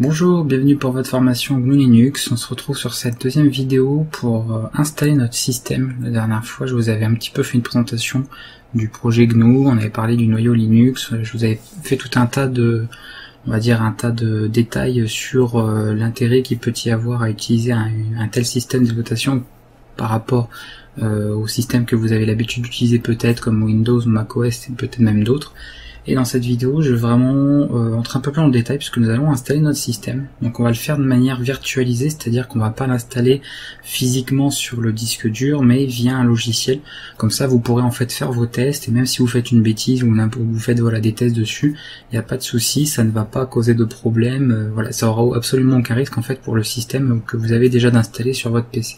Bonjour, bienvenue pour votre formation GNU Linux. On se retrouve sur cette deuxième vidéo pour installer notre système. La dernière fois, je vous avais un petit peu fait une présentation du projet GNU, on avait parlé du noyau Linux, je vous avais fait tout un tas de, on va dire un tas de détails sur l'intérêt qu'il peut y avoir à utiliser un tel système d'exploitation par rapport au système que vous avez l'habitude d'utiliser peut-être comme Windows ou macOS et peut-être même d'autres. Et dans cette vidéo, je vais vraiment entrer un peu plus dans le détail puisque nous allons installer notre système. Donc on va le faire de manière virtualisée, c'est-à-dire qu'on va pas l'installer physiquement sur le disque dur, mais via un logiciel. Comme ça, vous pourrez en fait faire vos tests et même si vous faites une bêtise ou vous faites des tests dessus, il n'y a pas de souci, ça ne va pas causer de problème. Ça aura absolument aucun risque en fait pour le système que vous avez déjà d'installer sur votre PC.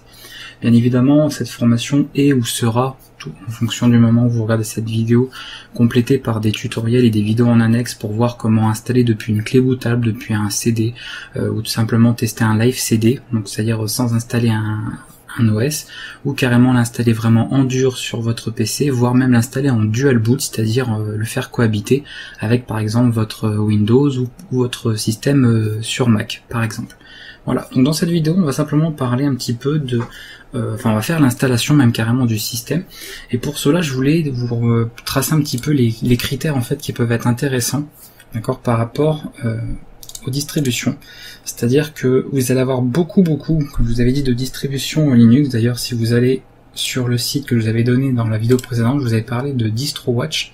Bien évidemment, cette formation est ou sera, en fonction du moment où vous regardez cette vidéo, complétée par des tutoriels et des vidéos en annexe pour voir comment installer depuis une clé bootable, depuis un CD, ou tout simplement tester un live CD, donc c'est-à-dire sans installer un OS, ou carrément l'installer vraiment en dur sur votre PC, voire même l'installer en dual boot, c'est-à-dire le faire cohabiter avec par exemple votre Windows ou votre système sur Mac par exemple. Voilà, donc dans cette vidéo on va simplement parler un petit peu de on va faire l'installation même carrément du système, et pour cela je voulais vous tracer un petit peu les critères en fait qui peuvent être intéressants, d'accord, par rapport aux distributions. C'est-à-dire que vous allez avoir beaucoup, comme je vous avais dit, de distributions Linux. D'ailleurs, si vous allez sur le site que je vous avais donné dans la vidéo précédente, je vous avais parlé de DistroWatch,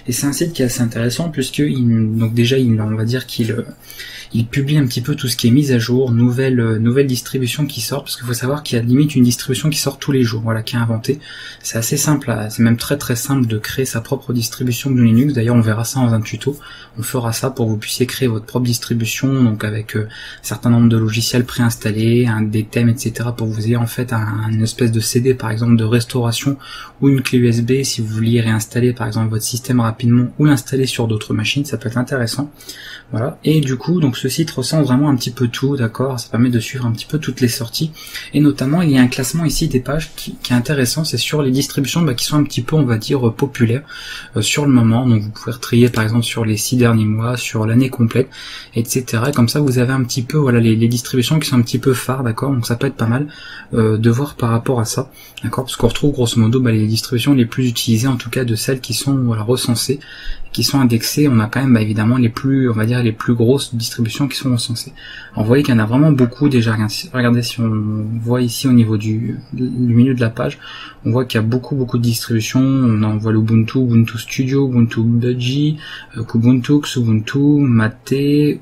et c'est un site qui est assez intéressant puisque on va dire qu'il publie un petit peu tout ce qui est mise à jour, nouvelles distributions qui sortent, parce qu'il faut savoir qu'il y a limite une distribution qui sort tous les jours, voilà, qui est inventée. C'est assez simple, c'est même très simple de créer sa propre distribution de Linux. D'ailleurs, on verra ça dans un tuto. On fera ça pour que vous puissiez créer votre propre distribution, donc avec un certain nombre de logiciels préinstallés, des thèmes, etc., pour que vous ayez en fait une espèce de CD, par exemple, de restauration, ou une clé USB si vous vouliez réinstaller, par exemple, votre système rapidement ou l'installer sur d'autres machines. Ça peut être intéressant. Voilà. Et du coup, donc ce site recense vraiment un petit peu tout, d'accord. Ça permet de suivre un petit peu toutes les sorties, et notamment il y a un classement ici des pages qui est intéressant. C'est sur les distributions qui sont un petit peu, on va dire, populaires sur le moment. Donc vous pouvez retrier par exemple sur les 6 derniers mois, sur l'année complète, etc. Et comme ça vous avez un petit peu les distributions qui sont un petit peu phares, d'accord. Donc ça peut être pas mal de voir par rapport à ça, d'accord, parce qu'on retrouve grosso modo les distributions les plus utilisées, en tout cas de celles qui sont recensées, qui sont indexées. On a quand même évidemment les plus, on va dire, les plus grosses distributions qui sont recensées. Alors vous voyez qu'il y en a vraiment beaucoup déjà. Regardez, si on voit ici au niveau du milieu de la page, on voit qu'il y a beaucoup de distributions. On voit l'Ubuntu, Ubuntu Studio, Ubuntu Budgie, Kubuntu, Xubuntu, Mate,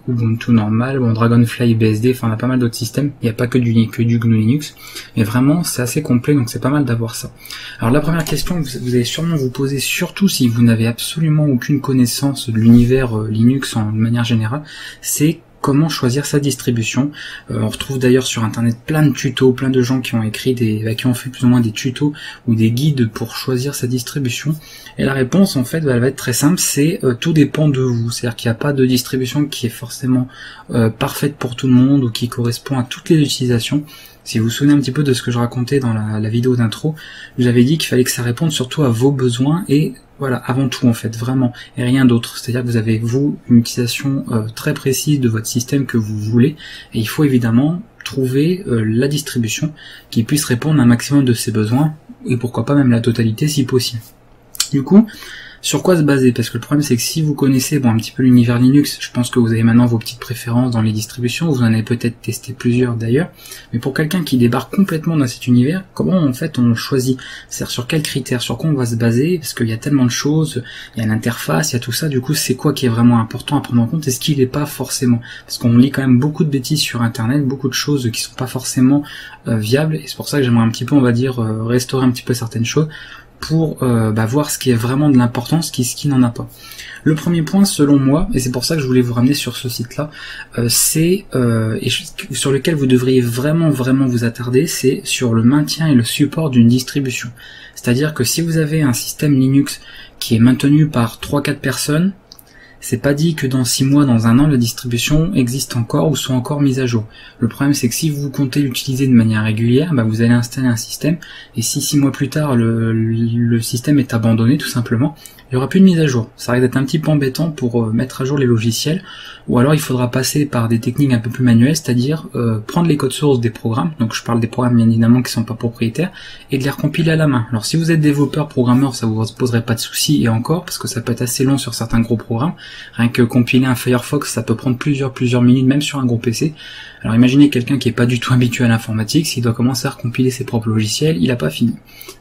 Ubuntu normal, Dragonfly BSD, enfin on a pas mal d'autres systèmes. Il n'y a pas que du GNU Linux, mais vraiment c'est assez complet, donc c'est pas mal d'avoir ça. Alors la première question que vous allez sûrement vous poser, surtout si vous n'avez absolument aucune connaissance de l'univers Linux de manière générale, c'est comment choisir sa distribution. On retrouve d'ailleurs sur internet plein de tutos, plein de gens qui ont écrit qui ont fait plus ou moins des tutos ou des guides pour choisir sa distribution. Et la réponse en fait elle va être très simple, c'est tout dépend de vous. C'est-à-dire qu'il n'y a pas de distribution qui est forcément parfaite pour tout le monde ou qui correspond à toutes les utilisations. Si vous vous souvenez un petit peu de ce que je racontais dans la vidéo d'intro, j'avais dit qu'il fallait que ça réponde surtout à vos besoins, et voilà, avant tout en fait, vraiment, et rien d'autre. C'est-à-dire que vous avez, vous, une utilisation très précise de votre système que vous voulez, et il faut évidemment trouver la distribution qui puisse répondre à un maximum de ces besoins, et pourquoi pas même la totalité si possible. Du coup, sur quoi se baser? Parce que le problème c'est que si vous connaissez un petit peu l'univers Linux, je pense que vous avez maintenant vos petites préférences dans les distributions, vous en avez peut-être testé plusieurs d'ailleurs, mais pour quelqu'un qui débarque complètement dans cet univers, comment en fait on choisit? C'est-à-dire sur quels critères, sur quoi on va se baser? Parce qu'il y a tellement de choses, il y a l'interface, il y a tout ça, du coup c'est quoi qui est vraiment important à prendre en compte et ce qui n'est pas forcément? Parce qu'on lit quand même beaucoup de bêtises sur internet, beaucoup de choses qui sont pas forcément viables, et c'est pour ça que j'aimerais un petit peu, on va dire, restaurer un petit peu certaines choses, pour voir ce qui est vraiment de l'importance, ce qui n'en a pas. Le premier point, selon moi, et c'est pour ça que je voulais vous ramener sur ce site-là, et sur lequel vous devriez vraiment vous attarder, c'est sur le maintien et le support d'une distribution. C'est-à-dire que si vous avez un système Linux qui est maintenu par 3-4 personnes, c'est pas dit que dans 6 mois, dans un an, la distribution existe encore ou soit encore mise à jour. Le problème, c'est que si vous comptez l'utiliser de manière régulière, bah, vous allez installer un système, et si 6 mois plus tard, le système est abandonné, tout simplement, il n'y aura plus de mise à jour. Ça risque d'être un petit peu embêtant pour mettre à jour les logiciels, ou alors il faudra passer par des techniques un peu plus manuelles, c'est-à-dire prendre les codes sources des programmes, donc je parle des programmes bien évidemment qui sont pas propriétaires, et de les recompiler à la main. Alors si vous êtes développeur, programmeur, ça vous poserait pas de soucis, et encore, parce que ça peut être assez long sur certains gros programmes, rien que compiler un Firefox, ça peut prendre plusieurs minutes, même sur un gros PC. Alors imaginez quelqu'un qui est pas du tout habitué à l'informatique, s'il doit commencer à recompiler ses propres logiciels, il a pas fini.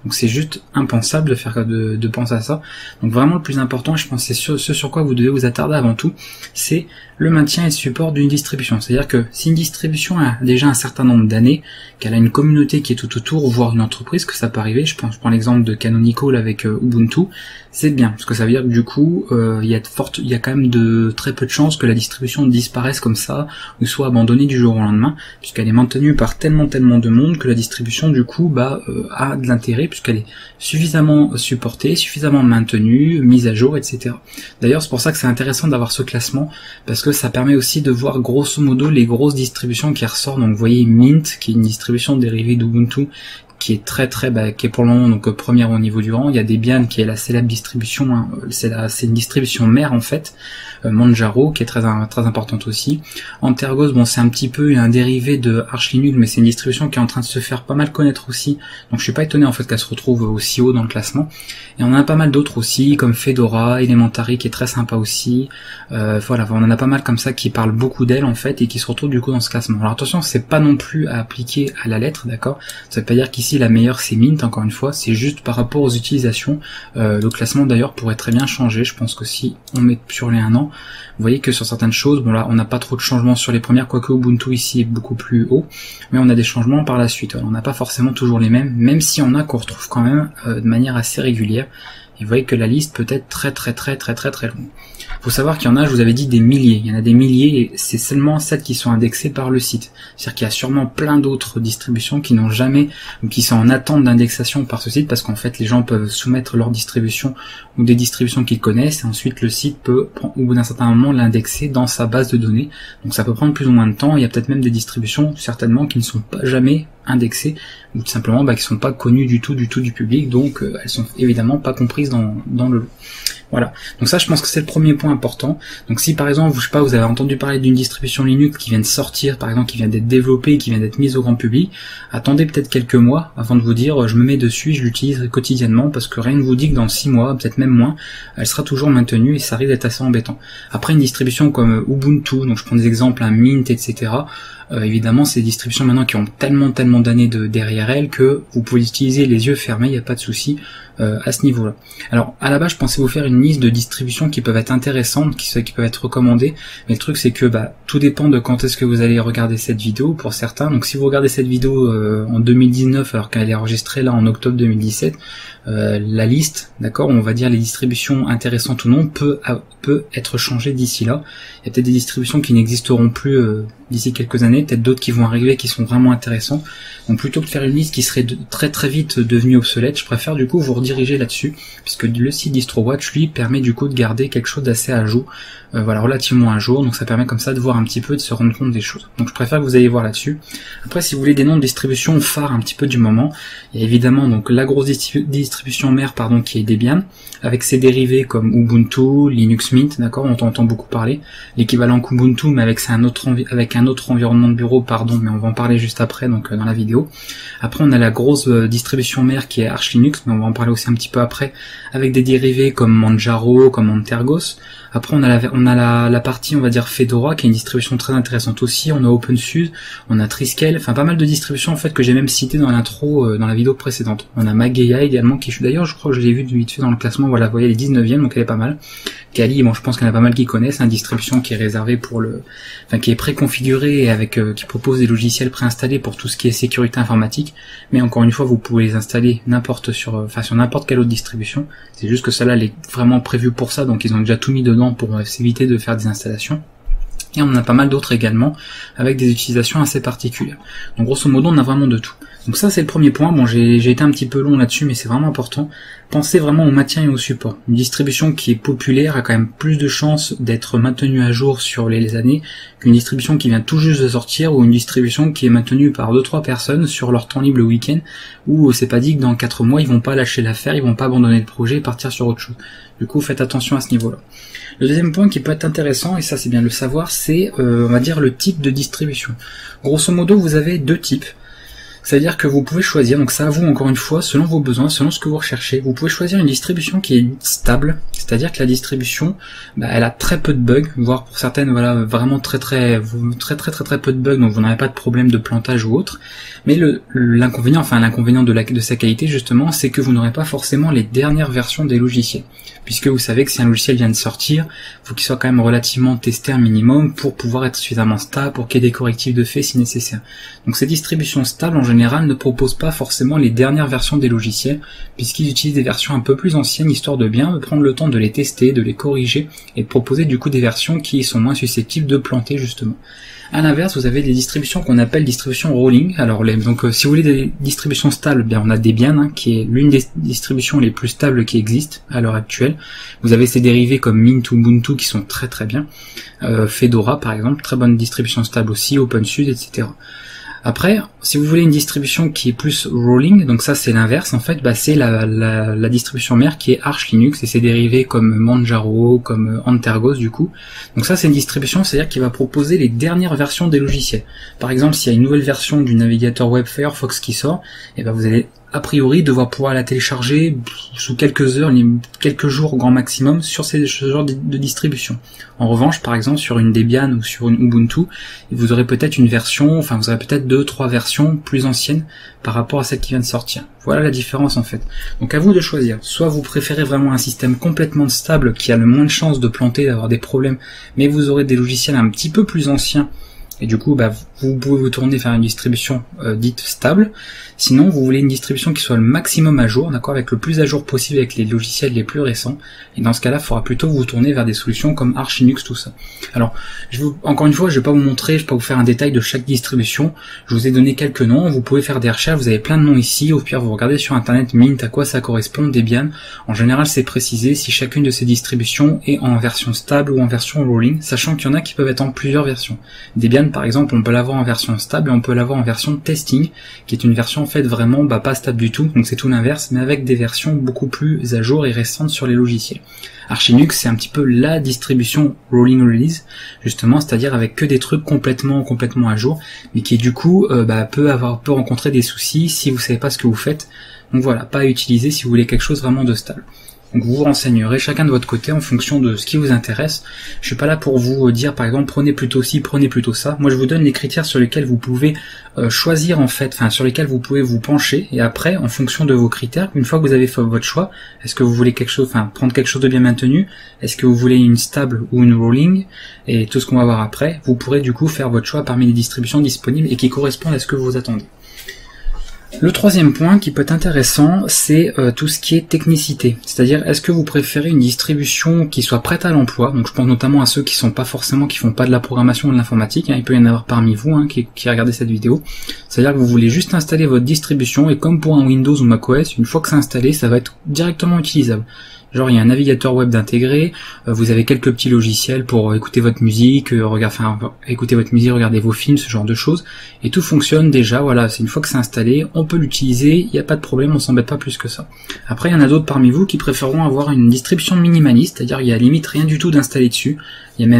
Donc c'est juste impensable de penser à ça. Donc vraiment le plus important, je pense que c'est ce sur quoi vous devez vous attarder avant tout, c'est le maintien et le support d'une distribution. C'est-à-dire que si une distribution a déjà un certain nombre d'années, qu'elle a une communauté qui est tout autour, voire une entreprise, que ça peut arriver, je prends l'exemple de Canonical avec Ubuntu, c'est bien, parce que ça veut dire que du coup, il y a quand même de très peu de chances que la distribution disparaisse comme ça, ou soit abandonnée du jour au lendemain, puisqu'elle est maintenue par tellement de monde que la distribution du coup a de l'intérêt, puisqu'elle est suffisamment supportée, suffisamment maintenue, mise à jour, etc. D'ailleurs, c'est pour ça que c'est intéressant d'avoir ce classement, parce que ça permet aussi de voir grosso modo les grosses distributions qui ressortent. Donc vous voyez Mint, qui est une distribution dérivée d'Ubuntu, qui est qui est pour le moment donc première au niveau du rang. Il y a Debian qui est la célèbre distribution, hein, c'est une distribution mère en fait. Manjaro qui est très importante aussi. Antergos, bon c'est un petit peu un dérivé de Arch Linux, mais c'est une distribution qui est en train de se faire pas mal connaître aussi. Donc je suis pas étonné en fait qu'elle se retrouve aussi haut dans le classement. Et on en a pas mal d'autres aussi, comme Fedora, Elementary qui est très sympa aussi. Voilà, on en a pas mal comme ça qui parlent beaucoup d'elle en fait et qui se retrouvent du coup dans ce classement. Alors attention, c'est pas non plus à appliquer à la lettre, d'accord. Ça veut pas dire qu'ici la meilleure c'est Mint, encore une fois, c'est juste par rapport aux utilisations. Le classement d'ailleurs pourrait très bien changer. Je pense que si on met sur les 1 an, vous voyez que sur certaines choses, bon là on n'a pas trop de changements sur les premières, quoique Ubuntu ici est beaucoup plus haut, mais on a des changements par la suite. Alors, on n'a pas forcément toujours les mêmes, même si on a qu'on retrouve quand même de manière assez régulière. Et vous voyez que la liste peut être très longue. Faut savoir qu'il y en a, je vous avais dit, des milliers. Il y en a des milliers et c'est seulement celles qui sont indexées par le site. C'est-à-dire qu'il y a sûrement plein d'autres distributions qui n'ont jamais, ou qui sont en attente d'indexation par ce site, parce qu'en fait les gens peuvent soumettre leur distribution ou des distributions qu'ils connaissent, et ensuite le site peut, au bout d'un certain moment, l'indexer dans sa base de données. Donc ça peut prendre plus ou moins de temps. Il y a peut-être même des distributions, certainement, qui ne sont pas jamais indexées, ou tout simplement qui sont pas connues du tout du public, donc elles sont évidemment pas comprises dans le lot. Voilà, donc ça je pense que c'est le premier point important. Donc si par exemple, je sais pas, vous avez entendu parler d'une distribution Linux qui vient de sortir, par exemple qui vient d'être développée, qui vient d'être mise au grand public, attendez peut-être quelques mois avant de vous dire je me mets dessus, je l'utilise quotidiennement, parce que rien ne vous dit que dans 6 mois, peut-être même moins, elle sera toujours maintenue et ça risque d'être assez embêtant. Après une distribution comme Ubuntu, donc je prends des exemples, un Mint, etc., évidemment c'est des distributions maintenant qui ont tellement d'années derrière elles que vous pouvez l'utiliser les yeux fermés, il n'y a pas de souci à ce niveau-là. Alors à la base je pensais vous faire une liste de distributions qui peuvent être intéressantes, qui peuvent être recommandées, mais le truc c'est que tout dépend de quand est-ce que vous allez regarder cette vidéo pour certains. Donc si vous regardez cette vidéo en 2019 alors qu'elle est enregistrée là en octobre 2017, la liste, d'accord, on va dire les distributions intéressantes ou non, peut être changée d'ici là. Il y a peut-être des distributions qui n'existeront plus d'ici quelques années, peut-être d'autres qui vont arriver qui sont vraiment intéressants. Donc plutôt que de faire une liste qui serait très vite devenue obsolète, je préfère du coup vous rediriger là-dessus, puisque le site DistroWatch lui permet du coup de garder quelque chose d'assez à jour, voilà, relativement à jour, donc ça permet comme ça de voir un petit peu, de se rendre compte des choses. Donc je préfère que vous ayez voir là-dessus. Après si vous voulez des noms de distribution phares un petit peu du moment, il y a évidemment donc la grosse distribution mère qui est Debian, avec ses dérivés comme Ubuntu, Linux Mint, d'accord, on entend beaucoup parler, l'équivalent Ubuntu mais avec un autre environnement de bureau, mais on va en parler juste après, donc dans la vidéo. Après on a la grosse distribution mère qui est Arch Linux, mais on va en parler aussi un petit peu après, avec des dérivés comme Manjaro, comme Antergos. Après on a la partie on va dire Fedora qui est une distribution très intéressante aussi, on a OpenSUSE, on a Triskel, enfin pas mal de distributions en fait que j'ai même cité dans l'intro dans la vidéo précédente. On a Mageia également qui d'ailleurs je crois que je l'ai vu vite fait dans le classement, voilà, vous voyez elle est 19e donc elle est pas mal. Kali, bon je pense qu'il y en a pas mal qui connaissent, c'est une distribution qui est réservée qui est préconfigurée et avec qui propose des logiciels préinstallés pour tout ce qui est sécurité informatique, mais encore une fois vous pouvez les installer sur n'importe quelle autre distribution, c'est juste que celle-là elle est vraiment prévue pour ça, donc ils ont déjà tout mis dedans pour s'éviter de faire des installations. Et on en a pas mal d'autres également, avec des utilisations assez particulières. Donc grosso modo on a vraiment de tout. Donc ça c'est le premier point. Bon, j'ai été un petit peu long là-dessus, mais c'est vraiment important. Pensez vraiment au maintien et au support. Une distribution qui est populaire a quand même plus de chances d'être maintenue à jour sur les années qu'une distribution qui vient tout juste de sortir, ou une distribution qui est maintenue par 2-3 personnes sur leur temps libre le week-end, où c'est pas dit que dans 4 mois ils vont pas lâcher l'affaire, ils vont pas abandonner le projet et partir sur autre chose. Du coup faites attention à ce niveau-là. Le deuxième point qui peut être intéressant, et ça c'est bien de le savoir, c'est on va dire le type de distribution. Grosso modo vous avez 2 types. C'est-à-dire que vous pouvez choisir, donc ça à vous encore une fois, selon vos besoins, selon ce que vous recherchez, vous pouvez choisir une distribution qui est stable, c'est-à-dire que la distribution, elle a très peu de bugs, voire pour certaines, voilà, vraiment très peu de bugs, donc vous n'avez pas de problème de plantage ou autre. Mais l'inconvénient de sa qualité justement, c'est que vous n'aurez pas forcément les dernières versions des logiciels, puisque vous savez que si un logiciel vient de sortir, faut qu'il soit quand même relativement testé un minimum pour pouvoir être suffisamment stable, pour qu'il y ait des correctifs de fait si nécessaire. Donc ces distributions stables en général ne proposent pas forcément les dernières versions des logiciels, puisqu'ils utilisent des versions un peu plus anciennes, histoire de bien prendre le temps de les tester, de les corriger, et de proposer du coup des versions qui sont moins susceptibles de planter justement. À l'inverse, vous avez des distributions qu'on appelle distributions rolling. Alors si vous voulez des distributions stables, bien on a Debian, qui est l'une des distributions les plus stables qui existent à l'heure actuelle. Vous avez ces dérivés comme Mint ou Ubuntu qui sont très très bien. Fedora par exemple, très bonne distribution stable aussi, OpenSUSE, etc. Après, si vous voulez une distribution qui est plus rolling, donc ça c'est l'inverse en fait, c'est la distribution mère qui est Arch Linux et ses dérivés comme Manjaro, comme Antergos du coup. Donc ça c'est une distribution, c'est-à-dire qu'il va proposer les dernières versions des logiciels. Par exemple, s'il y a une nouvelle version du navigateur web Firefox qui sort, et vous allez a priori devoir pouvoir la télécharger sous quelques heures, quelques jours au grand maximum sur ce genre de distribution. En revanche, par exemple, sur une Debian ou sur une Ubuntu, vous aurez peut-être une version, vous aurez peut-être 2-3 versions plus anciennes par rapport à celle qui vient de sortir. Voilà la différence en fait. Donc à vous de choisir. Soit vous préférez vraiment un système complètement stable qui a le moins de chances de planter, d'avoir des problèmes, mais vous aurez des logiciels un petit peu plus anciens, et du coup, vous pouvez vous tourner vers une distribution dite stable. Sinon, vous voulez une distribution qui soit le maximum à jour, d'accord, avec le plus à jour possible avec les logiciels les plus récents. Et dans ce cas-là, il faudra plutôt vous tourner vers des solutions comme Arch Linux, tout ça. Alors, encore une fois, je vais pas vous montrer, je vais pas vous faire un détail de chaque distribution. Je vous ai donné quelques noms. Vous pouvez faire des recherches. Vous avez plein de noms ici. Au pire, vous regardez sur Internet Mint à quoi ça correspond, Debian. En général, c'est précisé si chacune de ces distributions est en version stable ou en version rolling, sachant qu'il y en a qui peuvent être en plusieurs versions. Debian, par exemple, on peut l'avoir en version stable et on peut l'avoir en version testing, qui est une version en fait vraiment pas stable du tout, donc c'est tout l'inverse, mais avec des versions beaucoup plus à jour et récentes sur les logiciels. Arch Linux, c'est un petit peu la distribution rolling release, justement, c'est-à-dire avec que des trucs complètement à jour, mais qui du coup peut rencontrer des soucis si vous savez pas ce que vous faites. Donc voilà, pas à utiliser si vous voulez quelque chose vraiment de stable. Donc vous vous renseignerez chacun de votre côté en fonction de ce qui vous intéresse. Je suis pas là pour vous dire par exemple prenez plutôt ci, prenez plutôt ça. Moi je vous donne les critères sur lesquels vous pouvez choisir en fait, sur lesquels vous pouvez vous pencher, et après en fonction de vos critères, une fois que vous avez fait votre choix, est-ce que vous voulez prendre quelque chose de bien maintenu, est-ce que vous voulez une stable ou une rolling, et tout ce qu'on va voir après, vous pourrez du coup faire votre choix parmi les distributions disponibles et qui correspondent à ce que vous attendez. Le troisième point qui peut être intéressant, c'est tout ce qui est technicité. C'est-à-dire, est-ce que vous préférez une distribution qui soit prête à l'emploi? Donc je pense notamment à ceux qui font pas de la programmation ou de l'informatique, il peut y en avoir parmi vous qui regardez cette vidéo. C'est-à-dire que vous voulez juste installer votre distribution, et comme pour un Windows ou macOS, une fois que c'est installé, ça va être directement utilisable. Genre il y a un navigateur web d'intégrer, vous avez quelques petits logiciels pour écouter votre musique, regarder vos films, ce genre de choses, et tout fonctionne déjà, voilà, c'est une fois que c'est installé, on peut l'utiliser, il n'y a pas de problème, on s'embête pas plus que ça. Après il y en a d'autres parmi vous qui préféreront avoir une distribution minimaliste, c'est-à-dire il y a limite rien du tout d'installé dessus,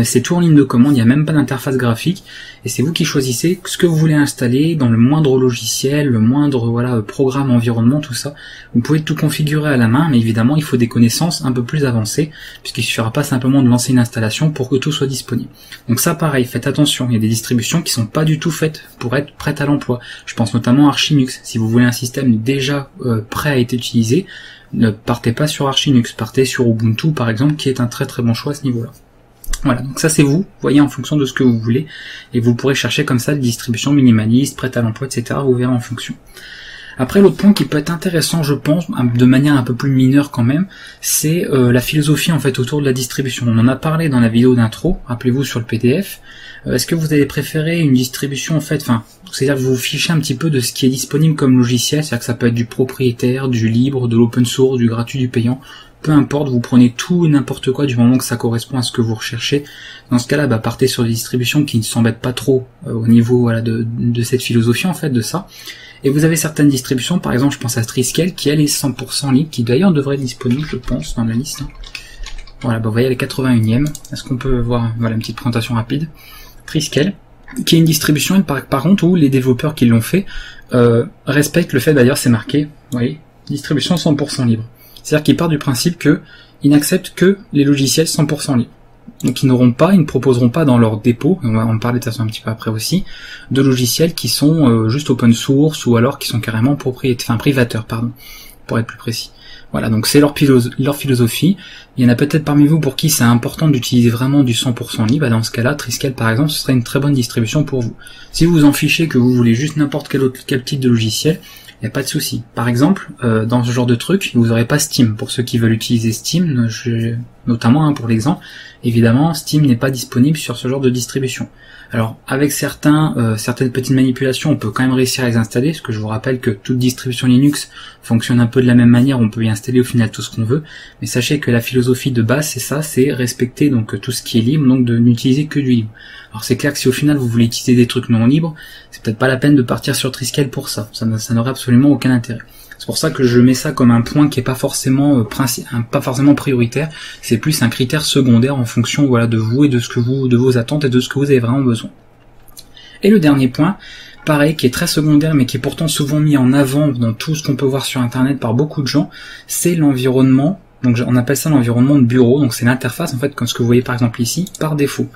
c'est tout en ligne de commande, il n'y a même pas d'interface graphique, et c'est vous qui choisissez ce que vous voulez installer dans le moindre logiciel, le moindre programme, environnement, tout ça. Vous pouvez tout configurer à la main, mais évidemment il faut des connaissances un peu plus avancées, puisqu'il suffira pas simplement de lancer une installation pour que tout soit disponible. Donc ça pareil, faites attention, il y a des distributions qui sont pas du tout faites pour être prêtes à l'emploi. Je pense notamment à Arch Linux. Si vous voulez un système déjà prêt à être utilisé, ne partez pas sur Arch Linux, partez sur Ubuntu par exemple, qui est un très très bon choix à ce niveau-là. Voilà, donc ça c'est vous voyez en fonction de ce que vous voulez, et vous pourrez chercher comme ça des distributions minimalistes, prêtes à l'emploi, etc. Vous verrez en fonction. Après, l'autre point qui peut être intéressant, je pense, de manière un peu plus mineure quand même, c'est la philosophie en fait autour de la distribution. On en a parlé dans la vidéo d'intro, rappelez-vous sur le PDF. Est-ce que vous avez préféré une distribution en fait, c'est-à-dire que vous vous fichez un petit peu de ce qui est disponible comme logiciel, c'est-à-dire que ça peut être du propriétaire, du libre, de l'open source, du gratuit, du payant, peu importe, vous prenez tout et n'importe quoi du moment que ça correspond à ce que vous recherchez. Dans ce cas-là, partez sur des distributions qui ne s'embêtent pas trop au niveau voilà, de cette philosophie en fait, de ça. Et vous avez certaines distributions, par exemple je pense à Triskel, qui elle est 100% libre, qui d'ailleurs devrait être disponible je pense dans la liste. Voilà, vous voyez elle est 81e, est-ce qu'on peut voir voilà, une petite présentation rapide. Triskel, qui est une distribution par contre où les développeurs qui l'ont fait respectent le fait, d'ailleurs c'est marqué, vous voyez, distribution 100% libre. C'est-à-dire qu'ils partent du principe qu'ils n'acceptent que les logiciels 100% libres. Donc ils ne proposeront pas dans leur dépôt, on va en parler de toute façon un petit peu après aussi, de logiciels qui sont juste open source ou alors qui sont carrément privateurs, pardon, pour être plus précis. Voilà, donc c'est leur philosophie. Il y en a peut-être parmi vous pour qui c'est important d'utiliser vraiment du 100% libre. Dans ce cas-là, Triskel par exemple, ce serait une très bonne distribution pour vous. Si vous vous en fichez que vous voulez juste n'importe quel type de logiciel, il n'y a pas de souci. Par exemple, dans ce genre de truc, vous n'aurez pas Steam. Pour ceux qui veulent utiliser Steam, notamment pour l'exemple, évidemment, Steam n'est pas disponible sur ce genre de distribution. Alors, avec certaines petites manipulations, on peut quand même réussir à les installer, parce que je vous rappelle que toute distribution Linux fonctionne un peu de la même manière, on peut y installer au final tout ce qu'on veut, mais sachez que la philosophie de base, c'est ça, c'est respecter donc tout ce qui est libre, donc de n'utiliser que du libre. Alors c'est clair que si au final vous voulez utiliser des trucs non libres, c'est peut-être pas la peine de partir sur Triskel pour ça n'aurait absolument aucun intérêt. C'est pour ça que je mets ça comme un point qui est pas forcément prioritaire, c'est plus un critère secondaire en fonction voilà de vous et de vos attentes et de ce que vous avez vraiment besoin. Et le dernier point, pareil, qui est très secondaire mais qui est pourtant souvent mis en avant dans tout ce qu'on peut voir sur internet par beaucoup de gens, c'est l'environnement. Donc on appelle ça l'environnement de bureau, donc c'est l'interface en fait comme ce que vous voyez par exemple ici, par défaut.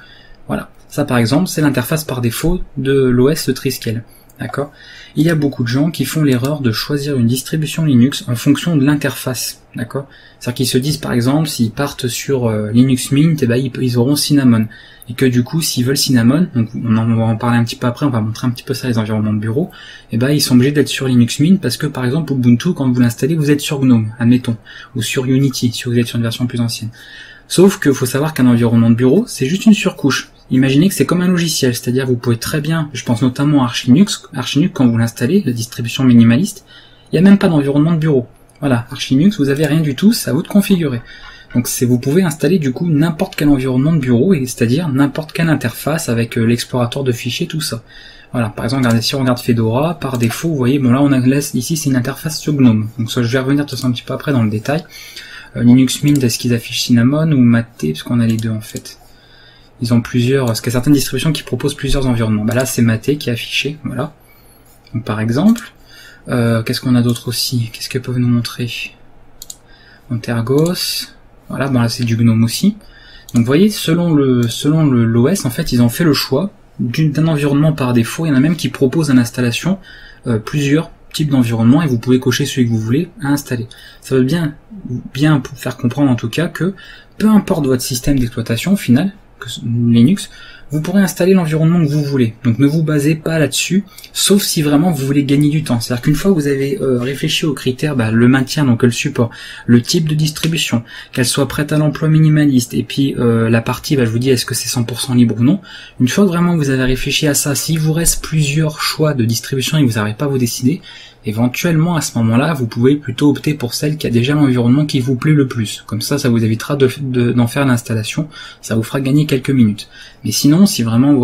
Voilà, ça par exemple c'est l'interface par défaut de l'OS de Triskel. D'accord. Il y a beaucoup de gens qui font l'erreur de choisir une distribution Linux en fonction de l'interface. D'accord. C'est-à-dire qu'ils se disent par exemple s'ils partent sur Linux Mint, ils auront Cinnamon. Et que du coup s'ils veulent Cinnamon, donc on va en parler un petit peu après, on va montrer un petit peu ça les environnements de bureau, ils sont obligés d'être sur Linux Mint parce que par exemple Ubuntu quand vous l'installez vous êtes sur GNOME, admettons, ou sur Unity si vous êtes sur une version plus ancienne. Sauf que faut savoir qu'un environnement de bureau c'est juste une surcouche. Imaginez que c'est comme un logiciel, c'est-à-dire vous pouvez très bien, je pense notamment à Arch Linux quand vous l'installez, la distribution minimaliste, il n'y a même pas d'environnement de bureau. Voilà, Arch Linux, vous avez rien du tout, c'est à vous de configurer. Donc vous pouvez installer du coup n'importe quel environnement de bureau, c'est-à-dire n'importe quelle interface avec l'explorateur de fichiers, tout ça. Voilà, par exemple, regardez, si on regarde Fedora, par défaut, vous voyez, bon là on a ici c'est une interface sur GNOME. Donc ça, je vais revenir de toute façon un petit peu après dans le détail. Linux Mint, est-ce qu'ils affichent Cinnamon ou Mate, parce qu'on a les deux en fait. Ils ont plusieurs, parce qu'il y a certaines distributions qui proposent plusieurs environnements. Là c'est Mate qui est affiché, voilà. Donc par exemple, qu'est-ce qu'on a d'autre aussi? Qu'est-ce qu'ils peuvent nous montrer? Tergos, voilà, là c'est du GNOME aussi. Donc vous voyez, selon l'OS, en fait, ils ont fait le choix d'un environnement par défaut. Il y en a même qui proposent à l'installation plusieurs types d'environnements et vous pouvez cocher celui que vous voulez à installer. Ça veut bien faire comprendre en tout cas que peu importe votre système d'exploitation au final, que Linux, vous pourrez installer l'environnement que vous voulez. Donc ne vous basez pas là-dessus, sauf si vraiment vous voulez gagner du temps. C'est-à-dire qu'une fois que vous avez réfléchi aux critères, le maintien, donc le support, le type de distribution, qu'elle soit prête à l'emploi minimaliste, et puis la partie, je vous dis, est-ce que c'est 100% libre ou non. Une fois que vraiment vous avez réfléchi à ça, s'il vous reste plusieurs choix de distribution et que vous n'arrivez pas à vous décider, éventuellement à ce moment-là, vous pouvez plutôt opter pour celle qui a déjà l'environnement qui vous plaît le plus. Comme ça, ça vous évitera d'en faire l'installation, ça vous fera gagner quelques minutes. Mais sinon, si vraiment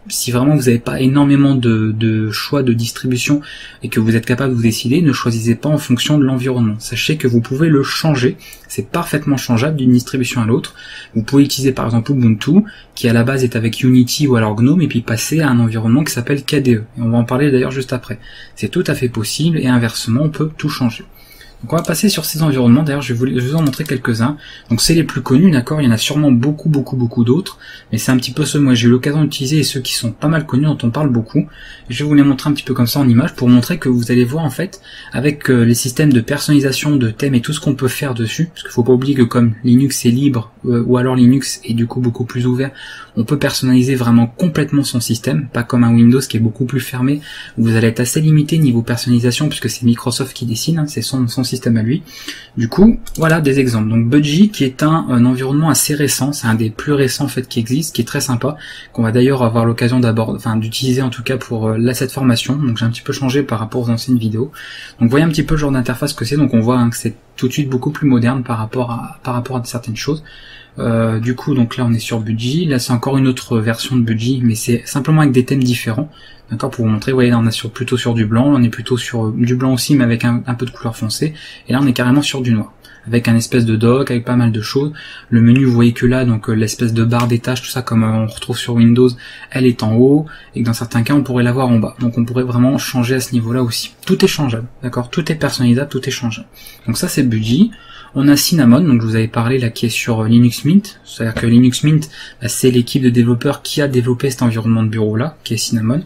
si vraiment vous n'avez pas énormément de choix de distribution et que vous êtes capable de vous décider, ne choisissez pas en fonction de l'environnement. Sachez que vous pouvez le changer, c'est parfaitement changeable d'une distribution à l'autre. Vous pouvez utiliser par exemple Ubuntu, qui à la base est avec Unity ou alors GNOME, et puis passer à un environnement qui s'appelle KDE. Et on va en parler d'ailleurs juste après. C'est tout à fait possible, et inversement, on peut tout changer. Donc on va passer sur ces environnements, d'ailleurs je vais vous en montrer quelques-uns. Donc c'est les plus connus, d'accord, il y en a sûrement beaucoup d'autres, mais c'est un petit peu ceux que moi j'ai eu l'occasion d'utiliser et ceux qui sont pas mal connus, dont on parle beaucoup. Et je vais vous les montrer un petit peu comme ça en image pour montrer que vous allez voir en fait, avec les systèmes de personnalisation, de thèmes et tout ce qu'on peut faire dessus, parce qu'il faut pas oublier que comme Linux est libre, ou alors Linux est du coup beaucoup plus ouvert, On peut personnaliser vraiment complètement son système, pas comme un Windows qui est beaucoup plus fermé, où vous allez être assez limité niveau personnalisation, puisque c'est Microsoft qui dessine, hein, c'est son système à lui. Du coup, voilà des exemples. Donc Budgie, qui est un environnement assez récent, c'est un des plus récents en fait qui existe, qui est très sympa, qu'on va d'ailleurs avoir l'occasion d'utiliser en tout cas pour cette formation. Donc j'ai un petit peu changé par rapport aux anciennes vidéos. Donc vous voyez un petit peu le genre d'interface que c'est, donc on voit hein, que c'est tout de suite beaucoup plus moderne par rapport à certaines choses. Du coup, donc là on est sur Budgie, là c'est encore une autre version de Budgie, mais c'est simplement avec des thèmes différents. D'accord, pour vous montrer, vous voyez là on est plutôt sur du blanc, on est plutôt sur du blanc aussi mais avec un peu de couleur foncée, et là on est carrément sur du noir, avec un espèce de dock, avec pas mal de choses. Le menu, vous voyez que là, donc l'espèce de barre des tâches, tout ça comme on retrouve sur Windows, elle est en haut, et que dans certains cas on pourrait l'avoir en bas. Donc on pourrait vraiment changer à ce niveau-là aussi. Tout est changeable, d'accord, tout est personnalisable, tout est changeable. Donc ça c'est Budgie. On a Cinnamon, donc je vous avais parlé là, qui est sur Linux Mint. C'est-à-dire que Linux Mint, bah, c'est l'équipe de développeurs qui a développé cet environnement de bureau là, qui est Cinnamon.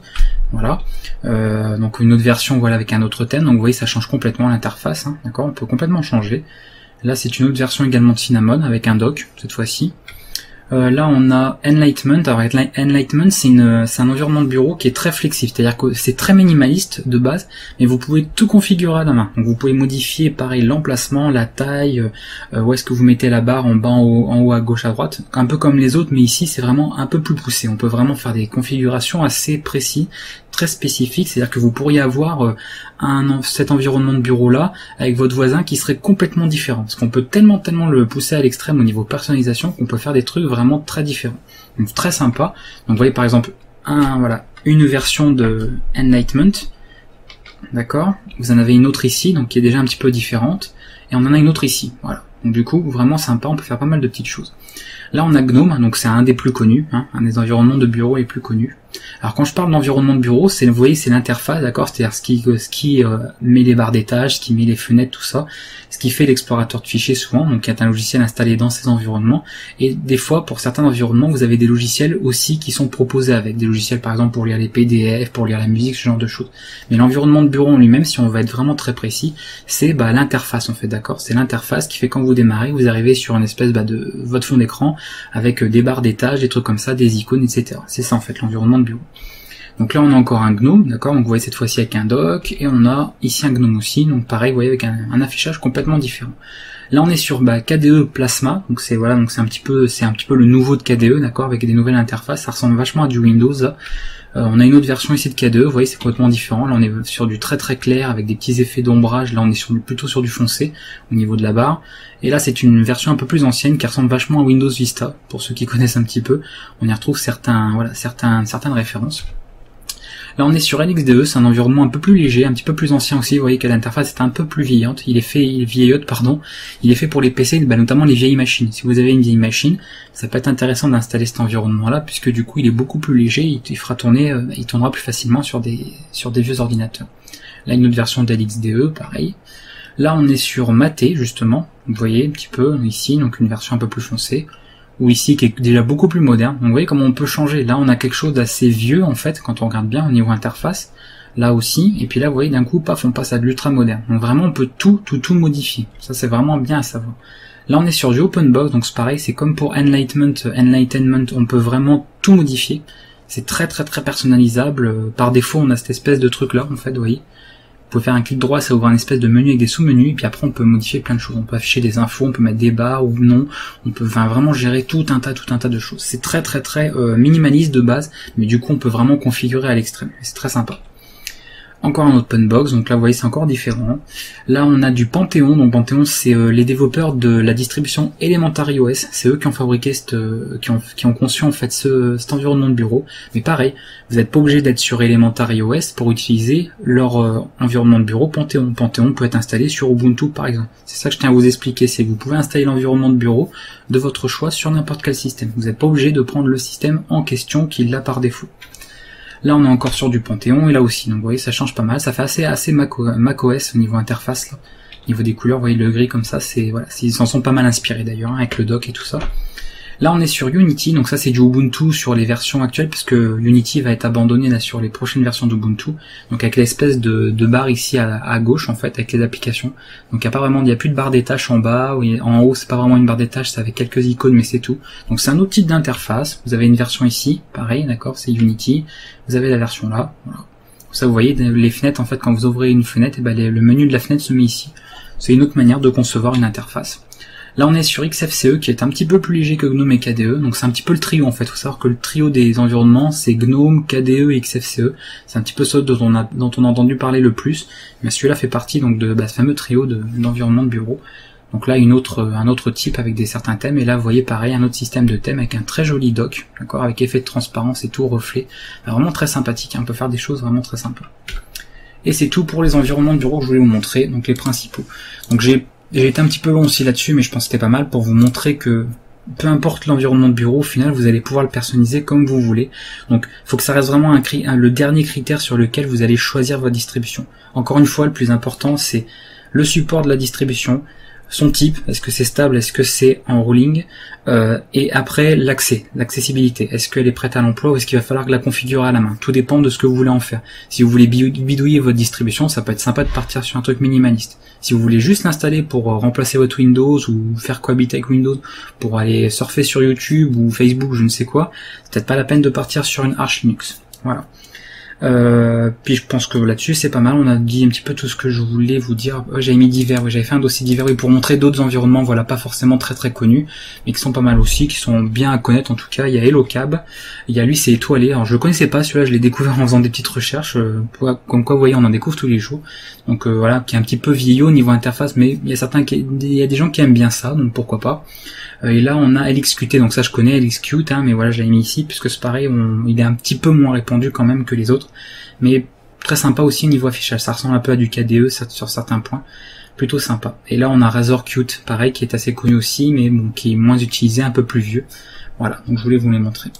Voilà. Donc une autre version, voilà, avec un autre thème. Donc vous voyez, ça change complètement l'interface, hein, d'accord. On peut complètement changer. Là, c'est une autre version également de Cinnamon avec un dock cette fois-ci. Là, on a Enlightenment. Alors, Enlightenment, c'est un environnement de bureau qui est très flexible, c'est-à-dire que c'est très minimaliste de base, mais vous pouvez tout configurer à la main. Donc, vous pouvez modifier, pareil, l'emplacement, la taille, où est-ce que vous mettez la barre, en bas, en haut, à gauche, à droite, un peu comme les autres, mais ici, c'est vraiment un peu plus poussé. On peut vraiment faire des configurations assez précises, très spécifiques, c'est-à-dire que vous pourriez avoir cet environnement de bureau là avec votre voisin qui serait complètement différent, parce qu'on peut tellement le pousser à l'extrême au niveau personnalisation qu'on peut faire des trucs vraiment très différents, donc très sympa. Donc vous voyez par exemple une version de Enlightenment, d'accord, vous en avez une autre ici donc qui est déjà un petit peu différente, et on en a une autre ici, voilà. Donc du coup vraiment sympa, on peut faire pas mal de petites choses. Là on a GNOME, donc c'est un des plus connus, hein, un des environnements de bureau les plus connus. Alors quand je parle d'environnement de bureau, c'est, vous voyez, c'est l'interface, d'accord, c'est-à-dire ce qui met les barres des tâches, ce qui met les fenêtres, tout ça, ce qui fait l'explorateur de fichiers souvent, donc qui est un logiciel installé dans ces environnements. Et des fois, pour certains environnements, vous avez des logiciels aussi qui sont proposés avec des logiciels, par exemple pour lire les PDF, pour lire la musique, ce genre de choses. Mais l'environnement de bureau en lui-même, si on va être vraiment très précis, c'est l'interface en fait, d'accord. C'est l'interface qui fait quand vous démarrez, vous arrivez sur une espèce de votre fond d'écran avec des barres des tâches, des trucs comme ça, des icônes, etc. C'est ça en fait l'environnement de bureau. Donc là on a encore un GNOME, d'accord, donc vous voyez cette fois-ci avec un dock, et on a ici un GNOME aussi, donc pareil, vous voyez avec un affichage complètement différent. Là on est sur KDE Plasma, donc c'est voilà, donc c'est un petit peu le nouveau de KDE, d'accord, avec des nouvelles interfaces, ça ressemble vachement à du Windows là. On a une autre version ici de KDE, vous voyez c'est complètement différent, là on est sur du très clair avec des petits effets d'ombrage, là on est plutôt sur du foncé au niveau de la barre, et là c'est une version un peu plus ancienne qui ressemble vachement à Windows Vista, pour ceux qui connaissent un petit peu, on y retrouve certaines références. Là on est sur LXDE, c'est un environnement un peu plus léger, un petit peu plus ancien aussi, vous voyez que l'interface est un peu plus vieillotte, il est fait pour les PC, notamment les vieilles machines. Si vous avez une vieille machine, ça peut être intéressant d'installer cet environnement là, puisque du coup il est beaucoup plus léger, il tournera plus facilement sur des vieux ordinateurs. Là une autre version d'LXDE, pareil. Là on est sur Mate justement, vous voyez un petit peu ici, donc une version un peu plus foncée, ou ici qui est déjà beaucoup plus moderne. Donc vous voyez comment on peut changer. Là on a quelque chose d'assez vieux en fait quand on regarde bien au niveau interface, là aussi, et puis là vous voyez d'un coup paf on passe à de l'ultra moderne. Donc vraiment on peut tout modifier, ça c'est vraiment bien à savoir. Là on est sur du OpenBox, donc c'est pareil, c'est comme pour Enlightenment, on peut vraiment tout modifier, c'est très personnalisable. Par défaut on a cette espèce de truc là en fait, vous voyez. Vous pouvez faire un clic droit, ça ouvre un espèce de menu avec des sous-menus, et puis après on peut modifier plein de choses. On peut afficher des infos, on peut mettre des barres ou non, on peut vraiment gérer tout un tas de choses. C'est très minimaliste de base, mais du coup on peut vraiment configurer à l'extrême. C'est très sympa. Encore un OpenBox, donc là vous voyez c'est encore différent. Là on a du Panthéon, donc Panthéon c'est les développeurs de la distribution Elementary OS, c'est eux qui ont fabriqué qui ont conçu en fait cet environnement de bureau. Mais pareil, vous n'êtes pas obligé d'être sur Elementary OS pour utiliser leur environnement de bureau Panthéon. Panthéon peut être installé sur Ubuntu par exemple. C'est ça que je tiens à vous expliquer, c'est que vous pouvez installer l'environnement de bureau de votre choix sur n'importe quel système. Vous n'êtes pas obligé de prendre le système en question qui l'a par défaut. Là on est encore sur du Panthéon, et là aussi, donc vous voyez ça change pas mal, ça fait assez macOS au niveau interface là. Au niveau des couleurs, vous voyez le gris comme ça, c'est voilà, ils s'en sont pas mal inspirés d'ailleurs, hein, avec le dock et tout ça. Là on est sur Unity, donc ça c'est du Ubuntu sur les versions actuelles, parce que Unity va être abandonné là sur les prochaines versions d'Ubuntu, donc avec l'espèce de barre ici à gauche en fait, avec les applications. Donc il n'y a plus de barre des tâches en bas, en haut c'est pas vraiment une barre des tâches, c'est avec quelques icônes mais c'est tout. Donc c'est un autre type d'interface, vous avez une version ici, pareil, d'accord, c'est Unity, vous avez la version là, voilà. Ça vous voyez, les fenêtres en fait, quand vous ouvrez une fenêtre, et ben le menu de la fenêtre se met ici. C'est une autre manière de concevoir une interface. Là on est sur XFCE qui est un petit peu plus léger que GNOME et KDE, donc c'est un petit peu le trio en fait. Il faut savoir que le trio des environnements c'est GNOME, KDE et XFCE. C'est un petit peu ça dont on a entendu parler le plus, mais celui-là fait partie donc de ce fameux trio d'environnement de bureau. Donc là un autre type avec certains thèmes, et là vous voyez pareil un autre système de thèmes avec un très joli dock, d'accord, avec effet de transparence et tout, reflet. Vraiment très sympathique, on peut faire des choses vraiment très sympas. Et c'est tout pour les environnements de bureau que je voulais vous montrer, donc les principaux. Donc j'ai été un petit peu long aussi là-dessus, mais je pense que c'était pas mal pour vous montrer que peu importe l'environnement de bureau, au final vous allez pouvoir le personnaliser comme vous voulez. Donc il faut que ça reste vraiment le dernier critère sur lequel vous allez choisir votre distribution. Encore une fois, le plus important c'est le support de la distribution, son type, est-ce que c'est stable, est-ce que c'est en rolling, et après l'accessibilité, est-ce qu'elle est prête à l'emploi ou est-ce qu'il va falloir la configurer à la main. Tout dépend de ce que vous voulez en faire. Si vous voulez bidouiller votre distribution, ça peut être sympa de partir sur un truc minimaliste. Si vous voulez juste l'installer pour remplacer votre Windows ou faire cohabiter avec Windows pour aller surfer sur YouTube ou Facebook, je ne sais quoi, c'est peut-être pas la peine de partir sur une Arch Linux. Voilà. Puis je pense que là-dessus c'est pas mal, on a dit un petit peu tout ce que je voulais vous dire. J'avais mis divers, j'avais fait un dossier divers pour montrer d'autres environnements, voilà, pas forcément très connus, mais qui sont pas mal aussi, qui sont bien à connaître en tout cas. Il y a HelloCab, il y a lui c'est étoilé, alors je le connaissais pas celui-là, je l'ai découvert en faisant des petites recherches, comme quoi vous voyez on en découvre tous les jours. Donc voilà, qui est un petit peu vieillot au niveau interface, mais il y a des gens qui aiment bien ça, donc pourquoi pas. Et là on a LXQT, donc ça je connais LXQt, mais voilà je l'ai mis ici puisque c'est pareil, il est un petit peu moins répandu quand même que les autres, mais très sympa aussi au niveau affichage, ça ressemble un peu à du KDE sur certains points, plutôt sympa. Et là on a RazorQt, pareil, qui est assez connu aussi, mais bon, qui est moins utilisé, un peu plus vieux. Voilà, donc je voulais vous les montrer.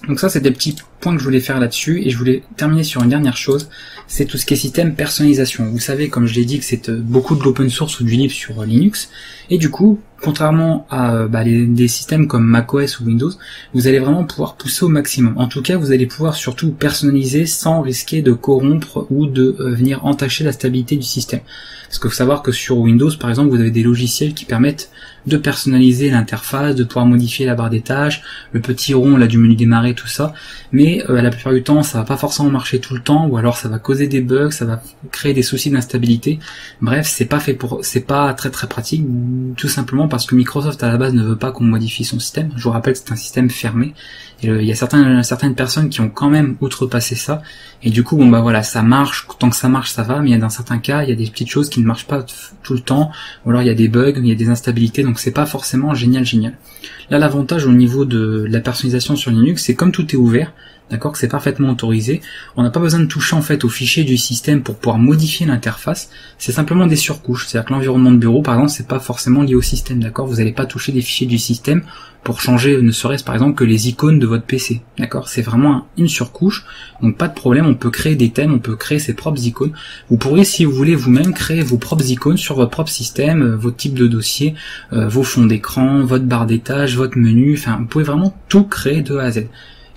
Donc ça c'est des petits points que je voulais faire là-dessus, et je voulais terminer sur une dernière chose, c'est tout ce qui est système personnalisation. Vous savez, comme je l'ai dit, que c'est beaucoup de l'open source ou du libre sur Linux, et du coup, contrairement à des systèmes comme macOS ou Windows, vous allez vraiment pouvoir pousser au maximum. En tout cas, vous allez pouvoir surtout personnaliser sans risquer de corrompre ou de venir entacher la stabilité du système. Parce qu'il faut savoir que sur Windows, par exemple, vous avez des logiciels qui permettent de personnaliser l'interface, de pouvoir modifier la barre des tâches, le petit rond là du menu démarrer, tout ça. Mais la plupart du temps, ça va pas forcément marcher tout le temps, ou alors ça va causer des bugs, ça va créer des soucis d'instabilité. Bref, c'est pas très pratique, tout simplement parce que Microsoft à la base ne veut pas qu'on modifie son système. Je vous rappelle, c'est un système fermé. Et il y a certaines personnes qui ont quand même outrepassé ça. Et du coup, bon bah voilà, ça marche, tant que ça marche, ça va, mais dans certains cas, il y a des petites choses qui ne marchent pas tout le temps, ou alors il y a des bugs, il y a des instabilités, donc c'est pas forcément génial. Là, l'avantage au niveau de la personnalisation sur Linux, c'est comme tout est ouvert, d'accord, que c'est parfaitement autorisé, on n'a pas besoin de toucher en fait aux fichiers du système pour pouvoir modifier l'interface, c'est simplement des surcouches, c'est-à-dire que l'environnement de bureau par exemple c'est pas forcément lié au système, d'accord, vous n'allez pas toucher des fichiers du système pour changer ne serait-ce par exemple que les icônes de votre PC, d'accord, c'est vraiment une surcouche, donc pas de problème, on peut créer des thèmes, on peut créer ses propres icônes, vous pourriez si vous voulez vous-même créer vos propres icônes sur votre propre système, votre type de dossier, vos fonds d'écran, votre barre des tâches, votre menu, enfin vous pouvez vraiment tout créer de A à Z.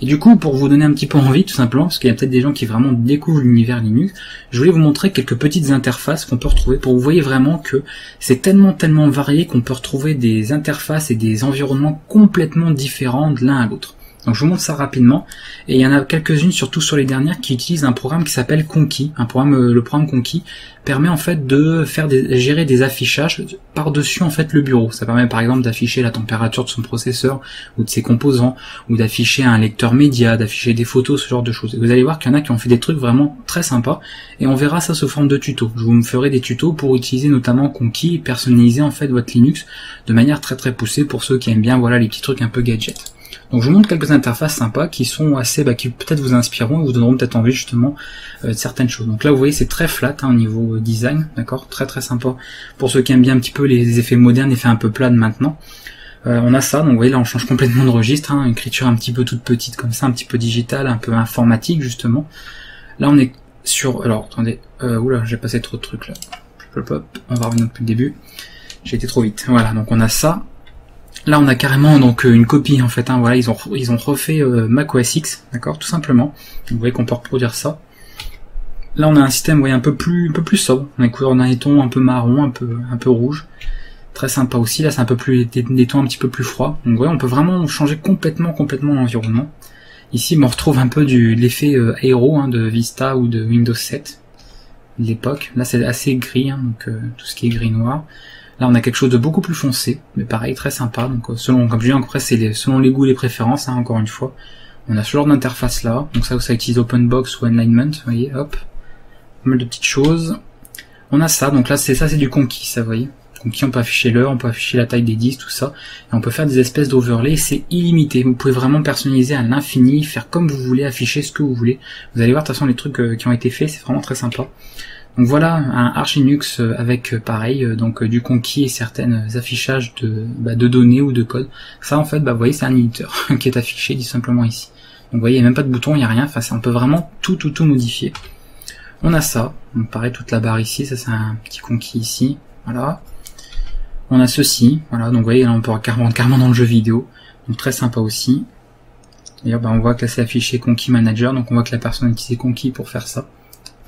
Et du coup, pour vous donner un petit peu envie, tout simplement, parce qu'il y a peut-être des gens qui vraiment découvrent l'univers Linux, je voulais vous montrer quelques petites interfaces qu'on peut retrouver pour que vous voyez vraiment que c'est tellement varié qu'on peut retrouver des interfaces et des environnements complètement différents de l'un à l'autre. Donc je vous montre ça rapidement, et il y en a quelques-unes, surtout sur les dernières, qui utilisent un programme qui s'appelle Conky. Le programme Conky permet en fait de gérer des affichages par-dessus en fait le bureau. Ça permet par exemple d'afficher la température de son processeur ou de ses composants, ou d'afficher un lecteur média, d'afficher des photos, ce genre de choses. Et vous allez voir qu'il y en a qui ont fait des trucs vraiment très sympas, et on verra ça sous forme de tuto. Je vous ferai des tutos pour utiliser notamment Conky et personnaliser en fait votre Linux de manière très poussée pour ceux qui aiment bien, voilà, les petits trucs un peu gadgets. Donc je vous montre quelques interfaces sympas qui sont assez, qui peut-être vous inspireront et vous donneront peut-être envie justement de certaines choses. Donc là vous voyez c'est très flat au niveau design, d'accord, très sympa pour ceux qui aiment bien un petit peu les effets modernes, effets un peu plats de maintenant. On a ça, donc vous voyez là on change complètement de registre, une écriture un petit peu toute petite comme ça, un petit peu digitale, un peu informatique justement. Là on est sur, alors attendez, oula j'ai passé trop de trucs là, on va revenir depuis le début, j'ai été trop vite. Voilà, donc on a ça. Là on a carrément donc une copie en fait, hein, voilà, ils ont refait Mac OS X, d'accord, tout simplement. Vous voyez qu'on peut reproduire ça. Là on a un système, vous voyez, un peu plus sobre, on a une couleur d'un ton un peu marron, un peu rouge. Très sympa aussi, là c'est un peu plus des tons un petit peu plus froids. Donc vous voyez, on peut vraiment changer complètement l'environnement. Ici on retrouve un peu l'effet aéro, hein, de Vista ou de Windows 7 de l'époque. Là c'est assez gris, hein, donc tout ce qui est gris noir. Là on a quelque chose de beaucoup plus foncé, mais pareil, très sympa. Donc selon, comme je dis, après c'est selon les goûts et les préférences, hein, encore une fois. On a ce genre d'interface là, donc ça utilise OpenBox ou Alignment, vous voyez, hop. Pas mal de petites choses. On a ça, donc là c'est du conquis, ça, vous voyez. Conquis, on peut afficher l'heure, on peut afficher la taille des disques, tout ça. Et on peut faire des espèces d'overlays, c'est illimité. Vous pouvez vraiment personnaliser à l'infini, faire comme vous voulez, afficher ce que vous voulez. Vous allez voir de toute façon les trucs qui ont été faits, c'est vraiment très sympa. Donc voilà un Arch Linux avec pareil, donc du conquis et certains affichages de données ou de code. Ça en fait, vous voyez, c'est un éditeur qui est affiché dit simplement ici. Donc vous voyez, il n'y a même pas de bouton, il n'y a rien, enfin on peut vraiment tout modifier. On a ça, donc pareil, toute la barre ici, ça c'est un petit conquis ici, voilà. On a ceci, voilà, donc vous voyez, là on peut carrément dans le jeu vidéo, donc très sympa aussi. D'ailleurs, on voit que là c'est affiché Conquis Manager, donc on voit que la personne a utilisé Conquis pour faire ça.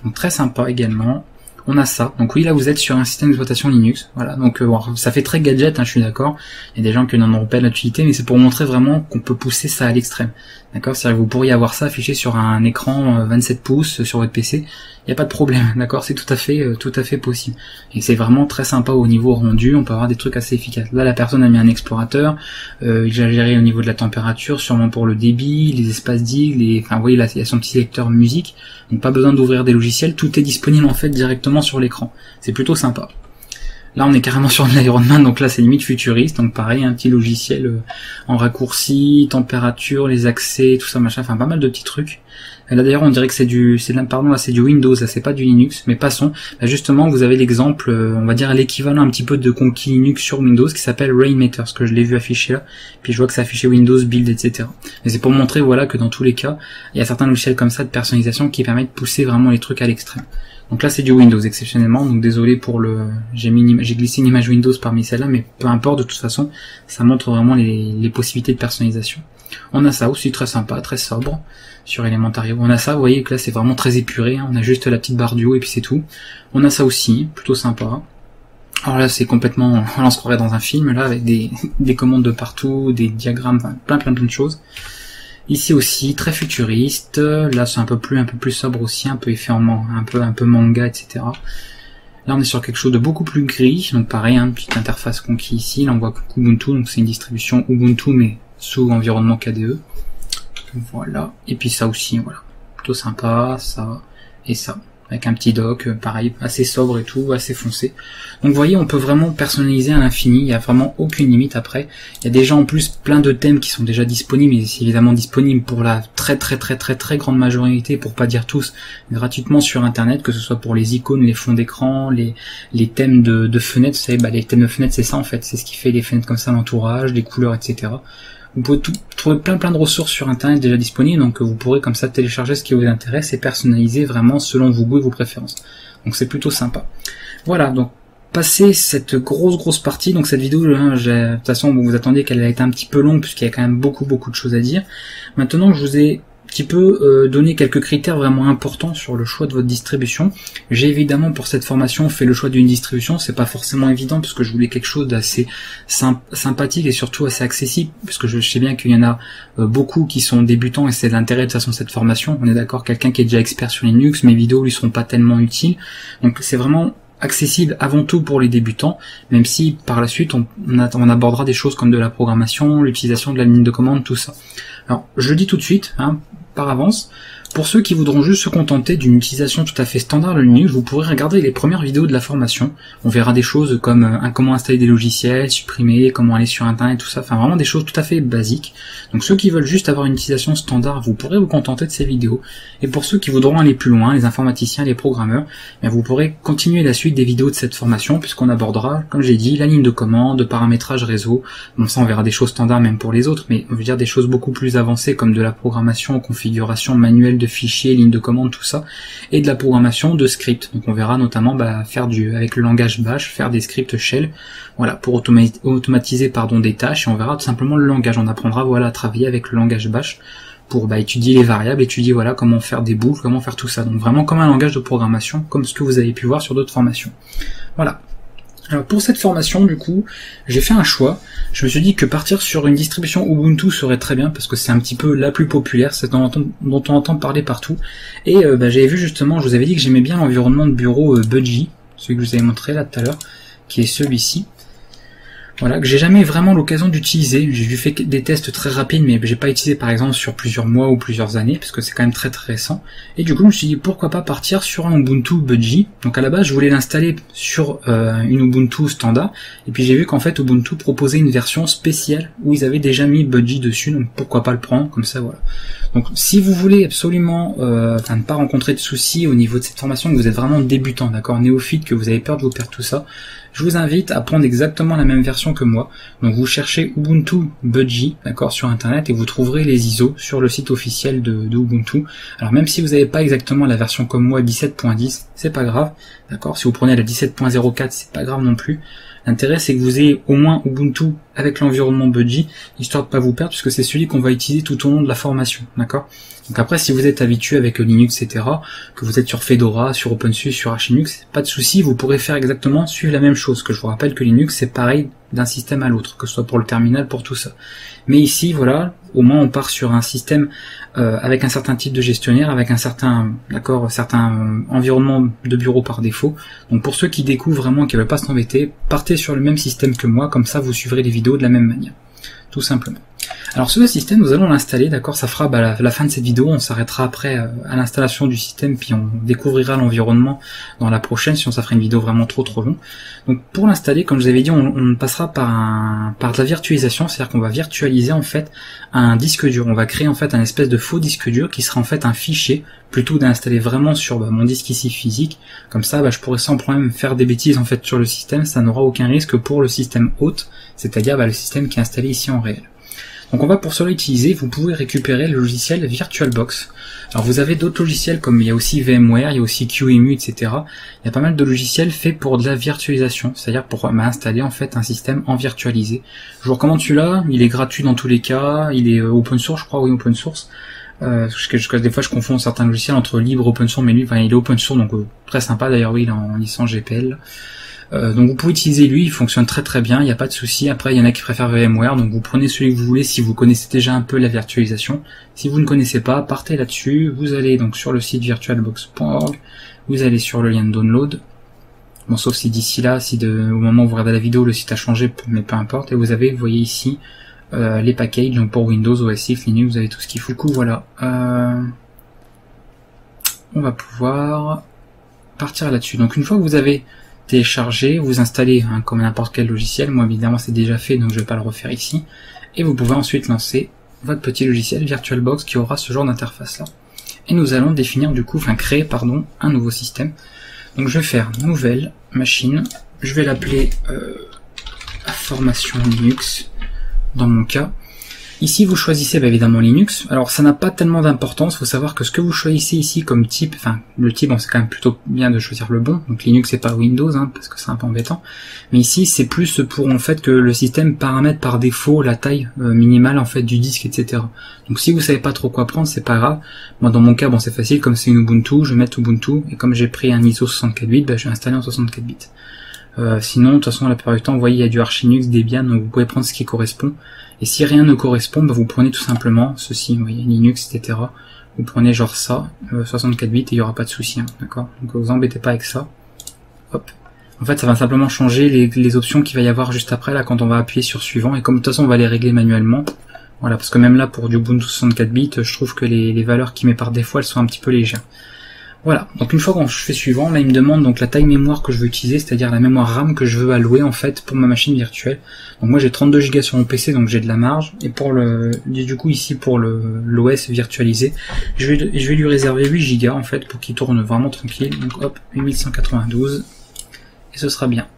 Donc très sympa également. On a ça, donc oui, là vous êtes sur un système d'exploitation Linux, voilà, donc bon, ça fait très gadget, hein, je suis d'accord, il y a des gens qui n'en auront pas l'utilité, mais c'est pour montrer vraiment qu'on peut pousser ça à l'extrême, d'accord, c'est-à-dire que vous pourriez avoir ça affiché sur un écran 27 pouces sur votre PC, il n'y a pas de problème, d'accord, c'est tout à fait possible, et c'est vraiment très sympa au niveau rendu, on peut avoir des trucs assez efficaces. Là la personne a mis un explorateur, il a géré au niveau de la température, sûrement pour le débit, les espaces d'île, enfin vous voyez là il y a son petit lecteur musique, donc pas besoin d'ouvrir des logiciels, tout est disponible en fait directement sur l'écran. C'est plutôt sympa. Là on est carrément sur de l'Iron Man, donc là c'est limite futuriste, donc pareil, un petit logiciel en raccourci, température, les accès, tout ça machin, enfin pas mal de petits trucs. Et là d'ailleurs on dirait que c'est du Windows, là c'est pas du Linux, mais passons. Là justement vous avez l'exemple, on va dire l'équivalent un petit peu de Conquis Linux sur Windows qui s'appelle Rainmaker, ce que je l'ai vu afficher là, puis je vois que c'est affiché Windows, Build, etc. Mais c'est pour montrer voilà que dans tous les cas, il y a certains logiciels comme ça de personnalisation qui permettent de pousser vraiment les trucs à l'extrême. Donc là c'est du Windows exceptionnellement, donc désolé pour j'ai glissé une image Windows parmi celles-là, mais peu importe, de toute façon, ça montre vraiment les possibilités de personnalisation. On a ça aussi très sympa, très sobre, sur Elementary. On a ça, vous voyez que là c'est vraiment très épuré, hein, on a juste la petite barre du haut et puis c'est tout. On a ça aussi, plutôt sympa. Alors là c'est complètement, on se croirait dans un film, là avec des commandes de partout, des diagrammes, enfin, plein de choses. Ici aussi, très futuriste, là c'est un peu plus sobre aussi, un peu effet un peu manga, etc. Là on est sur quelque chose de beaucoup plus gris, donc pareil, hein, petite interface conquis ici, là on voit Ubuntu, donc c'est une distribution Ubuntu mais sous environnement KDE. Voilà, et puis ça aussi, voilà, plutôt sympa, ça et ça. Avec un petit dock, pareil, assez sobre et tout, assez foncé. Donc vous voyez, on peut vraiment personnaliser à l'infini, il n'y a vraiment aucune limite après. Il y a déjà en plus plein de thèmes qui sont déjà disponibles, et c'est évidemment disponible pour la très grande majorité, pour pas dire tous, gratuitement sur internet, que ce soit pour les icônes, les fonds d'écran, les thèmes de fenêtres, vous savez, les thèmes de fenêtres c'est ça en fait, c'est ce qui fait les fenêtres comme ça, l'entourage, les couleurs, etc. Vous pouvez trouver plein de ressources sur internet déjà disponibles, donc vous pourrez comme ça télécharger ce qui vous intéresse et personnaliser vraiment selon vos goûts et vos préférences. Donc c'est plutôt sympa. Voilà, donc passé cette grosse partie, donc cette vidéo, hein, de toute façon vous attendiez qu'elle allait être un petit peu longue puisqu'il y a quand même beaucoup de choses à dire. Maintenant je vous ai un petit peu donné quelques critères vraiment importants sur le choix de votre distribution. J'ai évidemment pour cette formation fait le choix d'une distribution, c'est pas forcément évident parce que je voulais quelque chose d'assez sympathique et surtout assez accessible, parce que je sais bien qu'il y en a beaucoup qui sont débutants et c'est l'intérêt de toute façon de cette formation. On est d'accord, quelqu'un qui est déjà expert sur Linux, mes vidéos lui seront pas tellement utiles, donc c'est vraiment accessible avant tout pour les débutants, même si par la suite on abordera des choses comme de la programmation, l'utilisation de la ligne de commande, tout ça. Alors je le dis tout de suite, hein, par avance, pour ceux qui voudront juste se contenter d'une utilisation tout à fait standard de Linux, vous pourrez regarder les premières vidéos de la formation. On verra des choses comme comment installer des logiciels, supprimer, comment aller sur internet, tout ça, enfin vraiment des choses tout à fait basiques. Donc ceux qui veulent juste avoir une utilisation standard, vous pourrez vous contenter de ces vidéos. Et pour ceux qui voudront aller plus loin, les informaticiens, les programmeurs, bien vous pourrez continuer la suite des vidéos de cette formation, puisqu'on abordera, comme j'ai dit, la ligne de commande, paramétrage réseau. Bon ça on verra des choses standards même pour les autres, mais on veut dire des choses beaucoup plus avancées comme de la programmation, configuration manuelle de fichiers, lignes de commande, tout ça, et de la programmation de scripts. Donc on verra notamment faire avec le langage Bash, faire des scripts shell, voilà, pour automatiser des tâches, et on verra tout simplement le langage. On apprendra à travailler avec le langage Bash pour étudier les variables, étudier comment faire des boucles, comment faire tout ça. Donc vraiment comme un langage de programmation, comme ce que vous avez pu voir sur d'autres formations. Voilà. Alors pour cette formation, du coup, j'ai fait un choix. Je me suis dit que partir sur une distribution Ubuntu serait très bien, parce que c'est un petit peu la plus populaire, c'est dont on entend parler partout. Et j'avais vu justement, je vous avais dit que j'aimais bien l'environnement de bureau Budgie, celui que je vous avais montré là tout à l'heure, qui est celui-ci. Voilà, que j'ai jamais vraiment l'occasion d'utiliser. J'ai fait des tests très rapides, mais j'ai pas utilisé par exemple sur plusieurs mois ou plusieurs années, parce que c'est quand même très très récent. Et du coup, je me suis dit pourquoi pas partir sur un Ubuntu Budgie. Donc à la base, je voulais l'installer sur une Ubuntu standard, et puis j'ai vu qu'en fait Ubuntu proposait une version spéciale où ils avaient déjà mis Budgie dessus, donc pourquoi pas le prendre comme ça, voilà. Donc si vous voulez absolument ne pas rencontrer de soucis au niveau de cette formation, que vous êtes vraiment débutant, d'accord, néophyte, que vous avez peur de vous perdre tout ça, je vous invite à prendre exactement la même version que moi. Donc vous cherchez Ubuntu Budgie, d'accord, sur internet, et vous trouverez les ISO sur le site officiel de Ubuntu. Alors même si vous n'avez pas exactement la version comme moi 17.10, c'est pas grave, d'accord. Si vous prenez la 17.04, c'est pas grave non plus. L'intérêt, c'est que vous ayez au moins Ubuntu avec l'environnement Budgie, histoire de pas vous perdre, puisque c'est celui qu'on va utiliser tout au long de la formation, d'accord. Donc après, si vous êtes habitué avec Linux, etc., que vous êtes sur Fedora, sur OpenSUSE, sur Arch Linux, pas de souci, vous pourrez faire exactement suivre la même chose. Que je vous rappelle que Linux, c'est pareil d'un système à l'autre, que ce soit pour le terminal, pour tout ça. Mais ici, voilà, au moins on part sur un système avec un certain type de gestionnaire, avec un certain environnement de bureau par défaut. Donc pour ceux qui découvrent vraiment, qui ne veulent pas s'embêter, partez sur le même système que moi, comme ça vous suivrez les vidéos de la même manière, tout simplement. Alors ce système, nous allons l'installer, d'accord, ça fera la fin de cette vidéo, on s'arrêtera après à l'installation du système, puis on découvrira l'environnement dans la prochaine, sinon ça ferait une vidéo vraiment trop long. Donc pour l'installer, comme je vous avais dit, on passera par de la virtualisation, c'est-à-dire qu'on va virtualiser en fait un disque dur, on va créer en fait un espèce de faux disque dur qui sera en fait un fichier, plutôt d'installer vraiment sur mon disque ici physique, comme ça je pourrais sans problème faire des bêtises en fait sur le système, ça n'aura aucun risque pour le système hôte, c'est-à-dire le système qui est installé ici en réel. Donc on va pour cela utiliser, vous pouvez récupérer le logiciel VirtualBox. Alors vous avez d'autres logiciels comme il y a aussi VMware, il y a aussi QEMU, etc. Il y a pas mal de logiciels faits pour de la virtualisation, c'est-à-dire pour installer en fait un système en virtualisé. Je vous recommande celui-là, il est gratuit dans tous les cas, il est open source, je crois, oui, open source. Des fois je confonds certains logiciels entre libre et open source, mais lui, il est open source, donc très sympa, d'ailleurs oui, il est en licence GPL. Donc vous pouvez utiliser lui, il fonctionne très très bien, il n'y a pas de souci. Après il y en a qui préfèrent VMware, donc vous prenez celui que vous voulez si vous connaissez déjà un peu la virtualisation. Si vous ne connaissez pas, partez là-dessus, vous allez donc sur le site virtualbox.org, vous allez sur le lien de download, bon sauf si d'ici là, au moment où vous regardez la vidéo le site a changé, mais peu importe, et vous voyez ici les packages, donc pour Windows, OS X, Linux, vous avez tout ce qu'il faut. Du coup voilà, on va pouvoir partir là-dessus. Donc une fois que vous avez télécharger, vous installez comme n'importe quel logiciel, moi évidemment c'est déjà fait donc je vais pas le refaire ici, et vous pouvez ensuite lancer votre petit logiciel VirtualBox qui aura ce genre d'interface là. Et nous allons définir créer un nouveau système. Donc je vais faire nouvelle machine, je vais l'appeler formation Linux dans mon cas. Ici, vous choisissez évidemment Linux. Alors, ça n'a pas tellement d'importance. Il faut savoir que ce que vous choisissez ici comme type, le type, c'est quand même plutôt bien de choisir le bon. Donc, Linux, c'est pas Windows, parce que c'est un peu embêtant. Mais ici, c'est plus pour en fait que le système paramètre par défaut la taille minimale en fait du disque, etc. Donc, si vous savez pas trop quoi prendre, c'est pas grave. Moi, dans mon cas, c'est facile. Comme c'est une Ubuntu, je vais mettre Ubuntu. Et comme j'ai pris un ISO 64 bits, je vais installer en 64 bits. Sinon, de toute façon, la plupart du temps, vous voyez, il y a du Arch Linux, Debian, donc vous pouvez prendre ce qui correspond. Et si rien ne correspond, vous prenez tout simplement ceci, vous voyez, Linux, etc. Vous prenez genre ça, 64 bits, et il n'y aura pas de souci, d'accord. Donc vous embêtez pas avec ça. Hop. En fait, ça va simplement changer les options qu'il va y avoir juste après, là, quand on va appuyer sur suivant, et comme de toute façon, on va les régler manuellement. Voilà, parce que même là, pour du Ubuntu 64 bits, je trouve que les valeurs qu'il met par défaut, elles sont un petit peu légères. Voilà, donc une fois que je fais suivant, là il me demande donc la taille mémoire que je veux utiliser, c'est-à-dire la mémoire RAM que je veux allouer en fait pour ma machine virtuelle. Donc moi j'ai 32 Go sur mon PC, donc j'ai de la marge, et du coup ici pour l'OS virtualisé, je vais lui réserver 8 Go en fait pour qu'il tourne vraiment tranquille. Donc hop, 8192, et ce sera bien.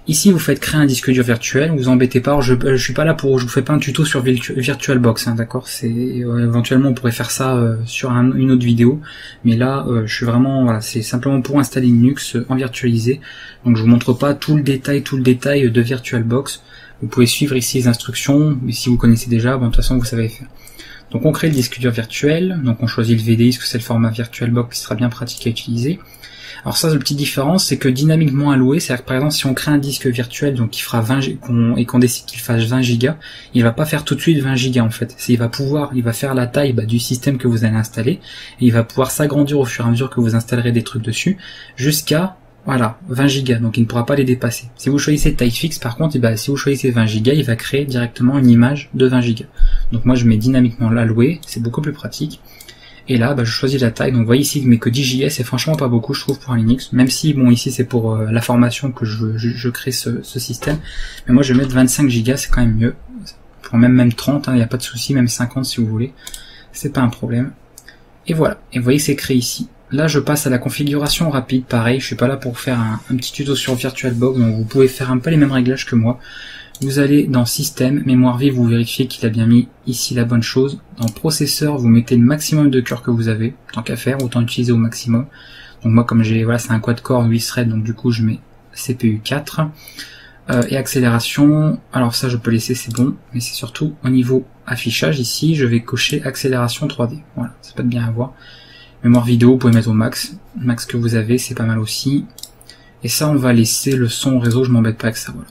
Ici, vous faites créer un disque dur virtuel, vous embêtez pas. Je suis pas là pour, je vous fais pas un tuto sur VirtualBox, hein, d'accord. C'est éventuellement on pourrait faire ça sur une autre vidéo, mais là, je suis vraiment, voilà, c'est simplement pour installer Linux en virtualisé. Donc je vous montre pas tout le détail de VirtualBox. Vous pouvez suivre ici les instructions, mais si vous connaissez déjà, bon de toute façon vous savez faire. Donc on crée le disque dur virtuel, donc on choisit le VDI, parce que c'est le format VirtualBox qui sera bien pratique à utiliser. Alors ça, la petite différence, c'est que dynamiquement alloué, c'est-à-dire que par exemple, si on crée un disque virtuel, donc qui fera 20 et qu'on décide qu'il fasse 20 Go, il va pas faire tout de suite 20 Go en fait. Il va faire la taille du système que vous allez installer, et il va pouvoir s'agrandir au fur et à mesure que vous installerez des trucs dessus, jusqu'à, voilà, 20 Go, donc il ne pourra pas les dépasser. Si vous choisissez taille fixe, par contre, si vous choisissez 20 Go, il va créer directement une image de 20 Go. Donc moi, je mets dynamiquement l'alloué, c'est beaucoup plus pratique. Et là, je choisis la taille. Donc vous voyez ici, mais que 10 Go, c'est franchement pas beaucoup, je trouve, pour un Linux. Même si, bon, ici c'est pour la formation que je crée ce système. Mais moi, je vais mettre 25 Go, c'est quand même mieux. Pour même 30, il n'y a pas de souci, même 50 si vous voulez. C'est pas un problème. Et voilà. Et vous voyez, c'est créé ici. Là, je passe à la configuration rapide. Pareil, je suis pas là pour faire un petit tuto sur VirtualBox. Donc vous pouvez faire un peu les mêmes réglages que moi. Vous allez dans Système, Mémoire vive, vous vérifiez qu'il a bien mis ici la bonne chose. Dans Processeur, vous mettez le maximum de cœurs que vous avez, tant qu'à faire, autant utiliser au maximum. Donc moi, comme voilà, c'est un quad-core 8 threads, donc du coup je mets CPU 4. Et accélération, alors ça je peux laisser, c'est bon, mais c'est surtout au niveau affichage, ici, je vais cocher accélération 3D. Voilà, c'est pas de bien à voir. Mémoire vidéo, vous pouvez mettre au max que vous avez, c'est pas mal aussi. Et ça, on va laisser le son au réseau, je m'embête pas avec ça, voilà.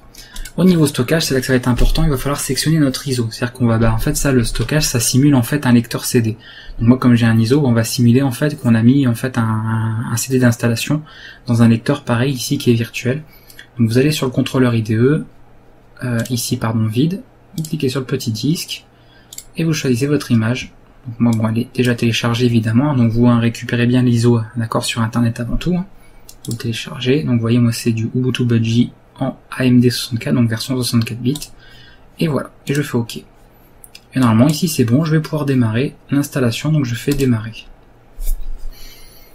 Au niveau stockage, c'est là que ça va être important, il va falloir sélectionner notre ISO. C'est-à-dire qu'on va, en fait, ça, le stockage, ça simule en fait un lecteur CD. Donc moi, comme j'ai un ISO, on va simuler en fait qu'on a mis en fait un CD d'installation dans un lecteur pareil ici qui est virtuel. Donc vous allez sur le contrôleur IDE, ici vide, vous cliquez sur le petit disque et vous choisissez votre image. Donc moi, bon, elle est déjà téléchargée évidemment, donc vous récupérez bien l'ISO, d'accord, sur internet avant tout. Vous téléchargez, donc vous voyez, moi c'est du Ubuntu Budgie en AMD 64, donc version 64 bits, et voilà, et je fais OK. Et normalement ici c'est bon, je vais pouvoir démarrer l'installation, donc je fais démarrer.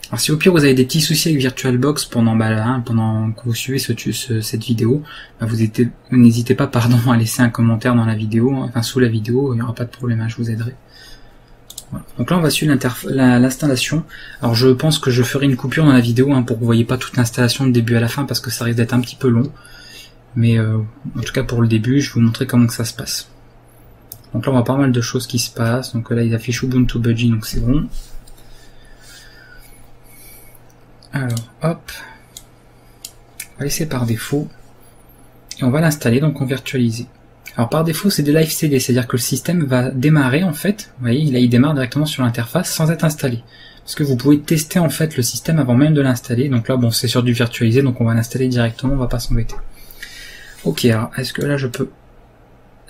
Alors si au pire vous avez des petits soucis avec VirtualBox pendant que vous suivez cette vidéo, vous n'hésitez pas à laisser un commentaire dans la vidéo, enfin sous la vidéo, il n'y aura pas de problème, je vous aiderai. Voilà. Donc là on va suivre l'installation. Alors je pense que je ferai une coupure dans la vidéo pour que vous voyez pas toute l'installation de début à la fin parce que ça risque d'être un petit peu long. Mais en tout cas pour le début, je vais vous montrer comment que ça se passe. Donc là on voit pas mal de choses qui se passent. Donc là il affiche Ubuntu Budgie, donc c'est bon. Alors hop, on va laisser par défaut et on va l'installer donc en virtualisé. Alors par défaut c'est des live CD, c'est-à-dire que le système va démarrer en fait, vous voyez, là il démarre directement sur l'interface sans être installé. Parce que vous pouvez tester en fait le système avant même de l'installer, donc là bon c'est sur du virtualisé, donc on va l'installer directement, on va pas s'embêter. Ok, alors est-ce que là je peux...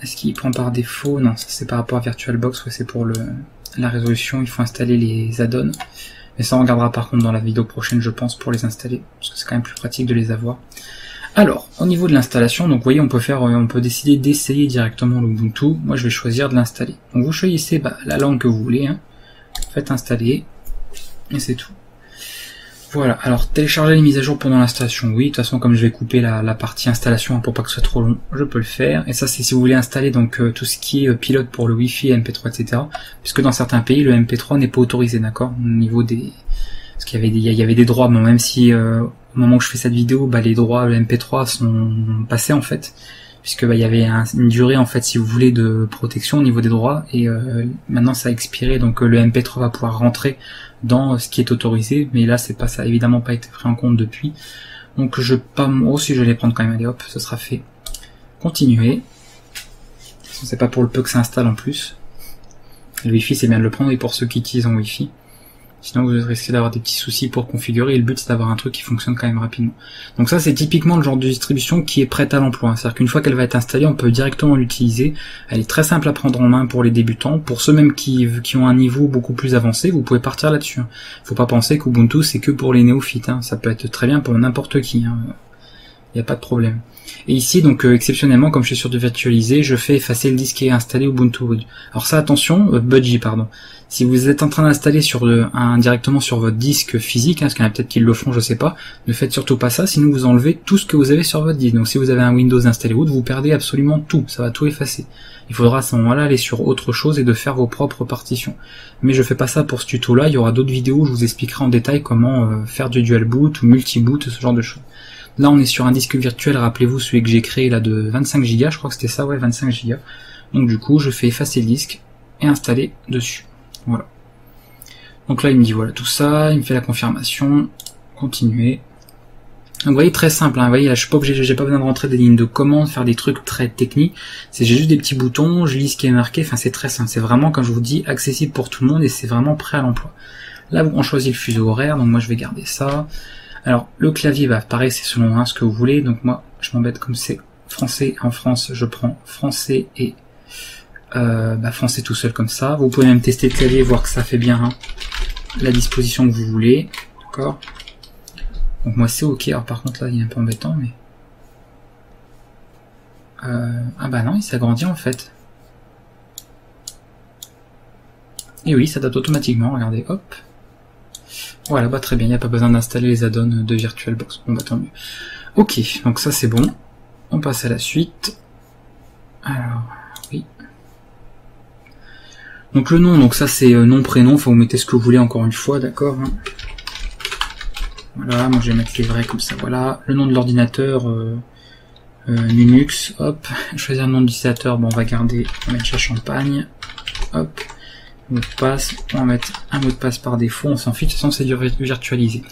Est-ce qu'il prend par défaut? Non, ça c'est par rapport à VirtualBox, ouais, c'est pour la résolution, il faut installer les add-ons. Mais ça on regardera par contre dans la vidéo prochaine je pense pour les installer, parce que c'est quand même plus pratique de les avoir. Alors, au niveau de l'installation, donc vous voyez, on peut décider d'essayer directement l'Ubuntu. Moi, je vais choisir de l'installer. Donc vous choisissez la langue que vous voulez, faites installer, et c'est tout. Voilà, alors télécharger les mises à jour pendant l'installation, oui, de toute façon comme je vais couper la partie installation pour pas que ce soit trop long, je peux le faire. Et ça c'est si vous voulez installer donc tout ce qui est pilote pour le Wi-Fi, MP3, etc. Puisque dans certains pays, le MP3 n'est pas autorisé, d'accord, au niveau des... Parce qu'il y avait des droits, bon, même si au moment où je fais cette vidéo, les droits le MP3 sont passés en fait, puisque il y avait une durée en fait, si vous voulez, de protection au niveau des droits, et maintenant ça a expiré, donc le MP3 va pouvoir rentrer dans ce qui est autorisé, mais là ça a évidemment pas été pris en compte depuis. Donc si je vais les prendre quand même, allez hop, ce sera fait. Continuer. C'est pas pour le peu que ça installe en plus. Le Wi-Fi c'est bien de le prendre, et pour ceux qui utilisent en Wi-Fi. Sinon vous risquez d'avoir des petits soucis pour configurer, et le but c'est d'avoir un truc qui fonctionne quand même rapidement. Donc ça c'est typiquement le genre de distribution qui est prête à l'emploi, c'est-à-dire qu'une fois qu'elle va être installée, on peut directement l'utiliser. Elle est très simple à prendre en main pour les débutants. Pour ceux même qui ont un niveau beaucoup plus avancé, vous pouvez partir là-dessus. Faut pas penser qu'Ubuntu c'est que pour les néophytes, ça peut être très bien pour n'importe qui. il n'y a pas de problème. Et ici, donc exceptionnellement, comme je suis sûr de virtualiser, je fais effacer le disque qui est installé Ubuntu. Alors ça, attention, Budgie, pardon. Si vous êtes en train d'installer directement sur votre disque physique, parce qu'il y en a peut-être qui le font, je sais pas, ne faites surtout pas ça, sinon vous enlevez tout ce que vous avez sur votre disque. Donc si vous avez un Windows installé root, vous perdez absolument tout, ça va tout effacer. Il faudra à ce moment-là aller sur autre chose et de faire vos propres partitions. Mais je fais pas ça pour ce tuto-là, il y aura d'autres vidéos où je vous expliquerai en détail comment faire du dual boot ou multi-boot, ce genre de choses. Là on est sur un disque virtuel, rappelez-vous celui que j'ai créé là de 25 Go, je crois que c'était ça, ouais, 25 Go. Donc du coup je fais effacer le disque et installer dessus. Voilà. Donc là il me dit voilà tout ça, il me fait la confirmation, continuer. Donc vous voyez, très simple, hein, vous voyez là je suis pas obligé, j'ai pas besoin de rentrer des lignes de commande, faire des trucs très techniques, j'ai juste des petits boutons, je lis ce qui est marqué, enfin c'est très simple, c'est vraiment, comme je vous dis, accessible pour tout le monde et c'est vraiment prêt à l'emploi. Là on choisit le fuseau horaire, donc moi je vais garder ça. Alors le clavier, bah pareil c'est selon ce que vous voulez, donc moi je m'embête comme c'est français en France, je prends français et français tout seul comme ça. Vous pouvez même tester le clavier, voir que ça fait bien la disposition que vous voulez, d'accord. Donc moi c'est ok, alors par contre là il est un peu embêtant mais... ah bah non, il s'agrandit en fait. Et oui, ça date automatiquement, regardez, hop. Voilà, bah très bien, il n'y a pas besoin d'installer les add-ons de VirtualBox, bon bah tant mieux. Ok, donc ça c'est bon, on passe à la suite. Alors, oui. Donc le nom, donc ça c'est nom, prénom, enfin vous mettez ce que vous voulez encore une fois, d'accord hein. Voilà, moi je vais mettre les vrais comme ça, voilà. Le nom de l'ordinateur, Linux, hop. Choisir le nom d'utilisateur, bon on va garder, on va mettre chat champagne, hop. Mot de passe, on va mettre un mot de passe par défaut, on s'en fiche, de toute façon c'est du virtualisé.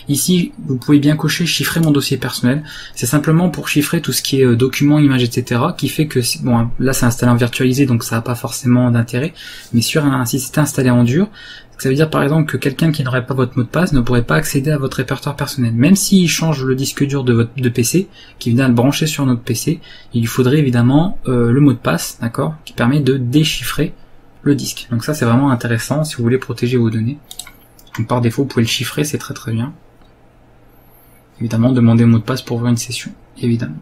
Ici, vous pouvez bien cocher chiffrer mon dossier personnel, c'est simplement pour chiffrer tout ce qui est documents, images, etc. qui fait que, bon là c'est installé en virtualisé donc ça n'a pas forcément d'intérêt, mais sur si c'est installé en dur, ça veut dire par exemple que quelqu'un qui n'aurait pas votre mot de passe ne pourrait pas accéder à votre répertoire personnel. Même s'il change le disque dur de PC, qui vient le brancher sur notre PC, il lui faudrait évidemment le mot de passe, d'accord, qui permet de déchiffrer le disque. Donc ça c'est vraiment intéressant si vous voulez protéger vos données. Donc par défaut vous pouvez le chiffrer, c'est très très bien. Évidemment demandez un mot de passe pour ouvrir une session, évidemment.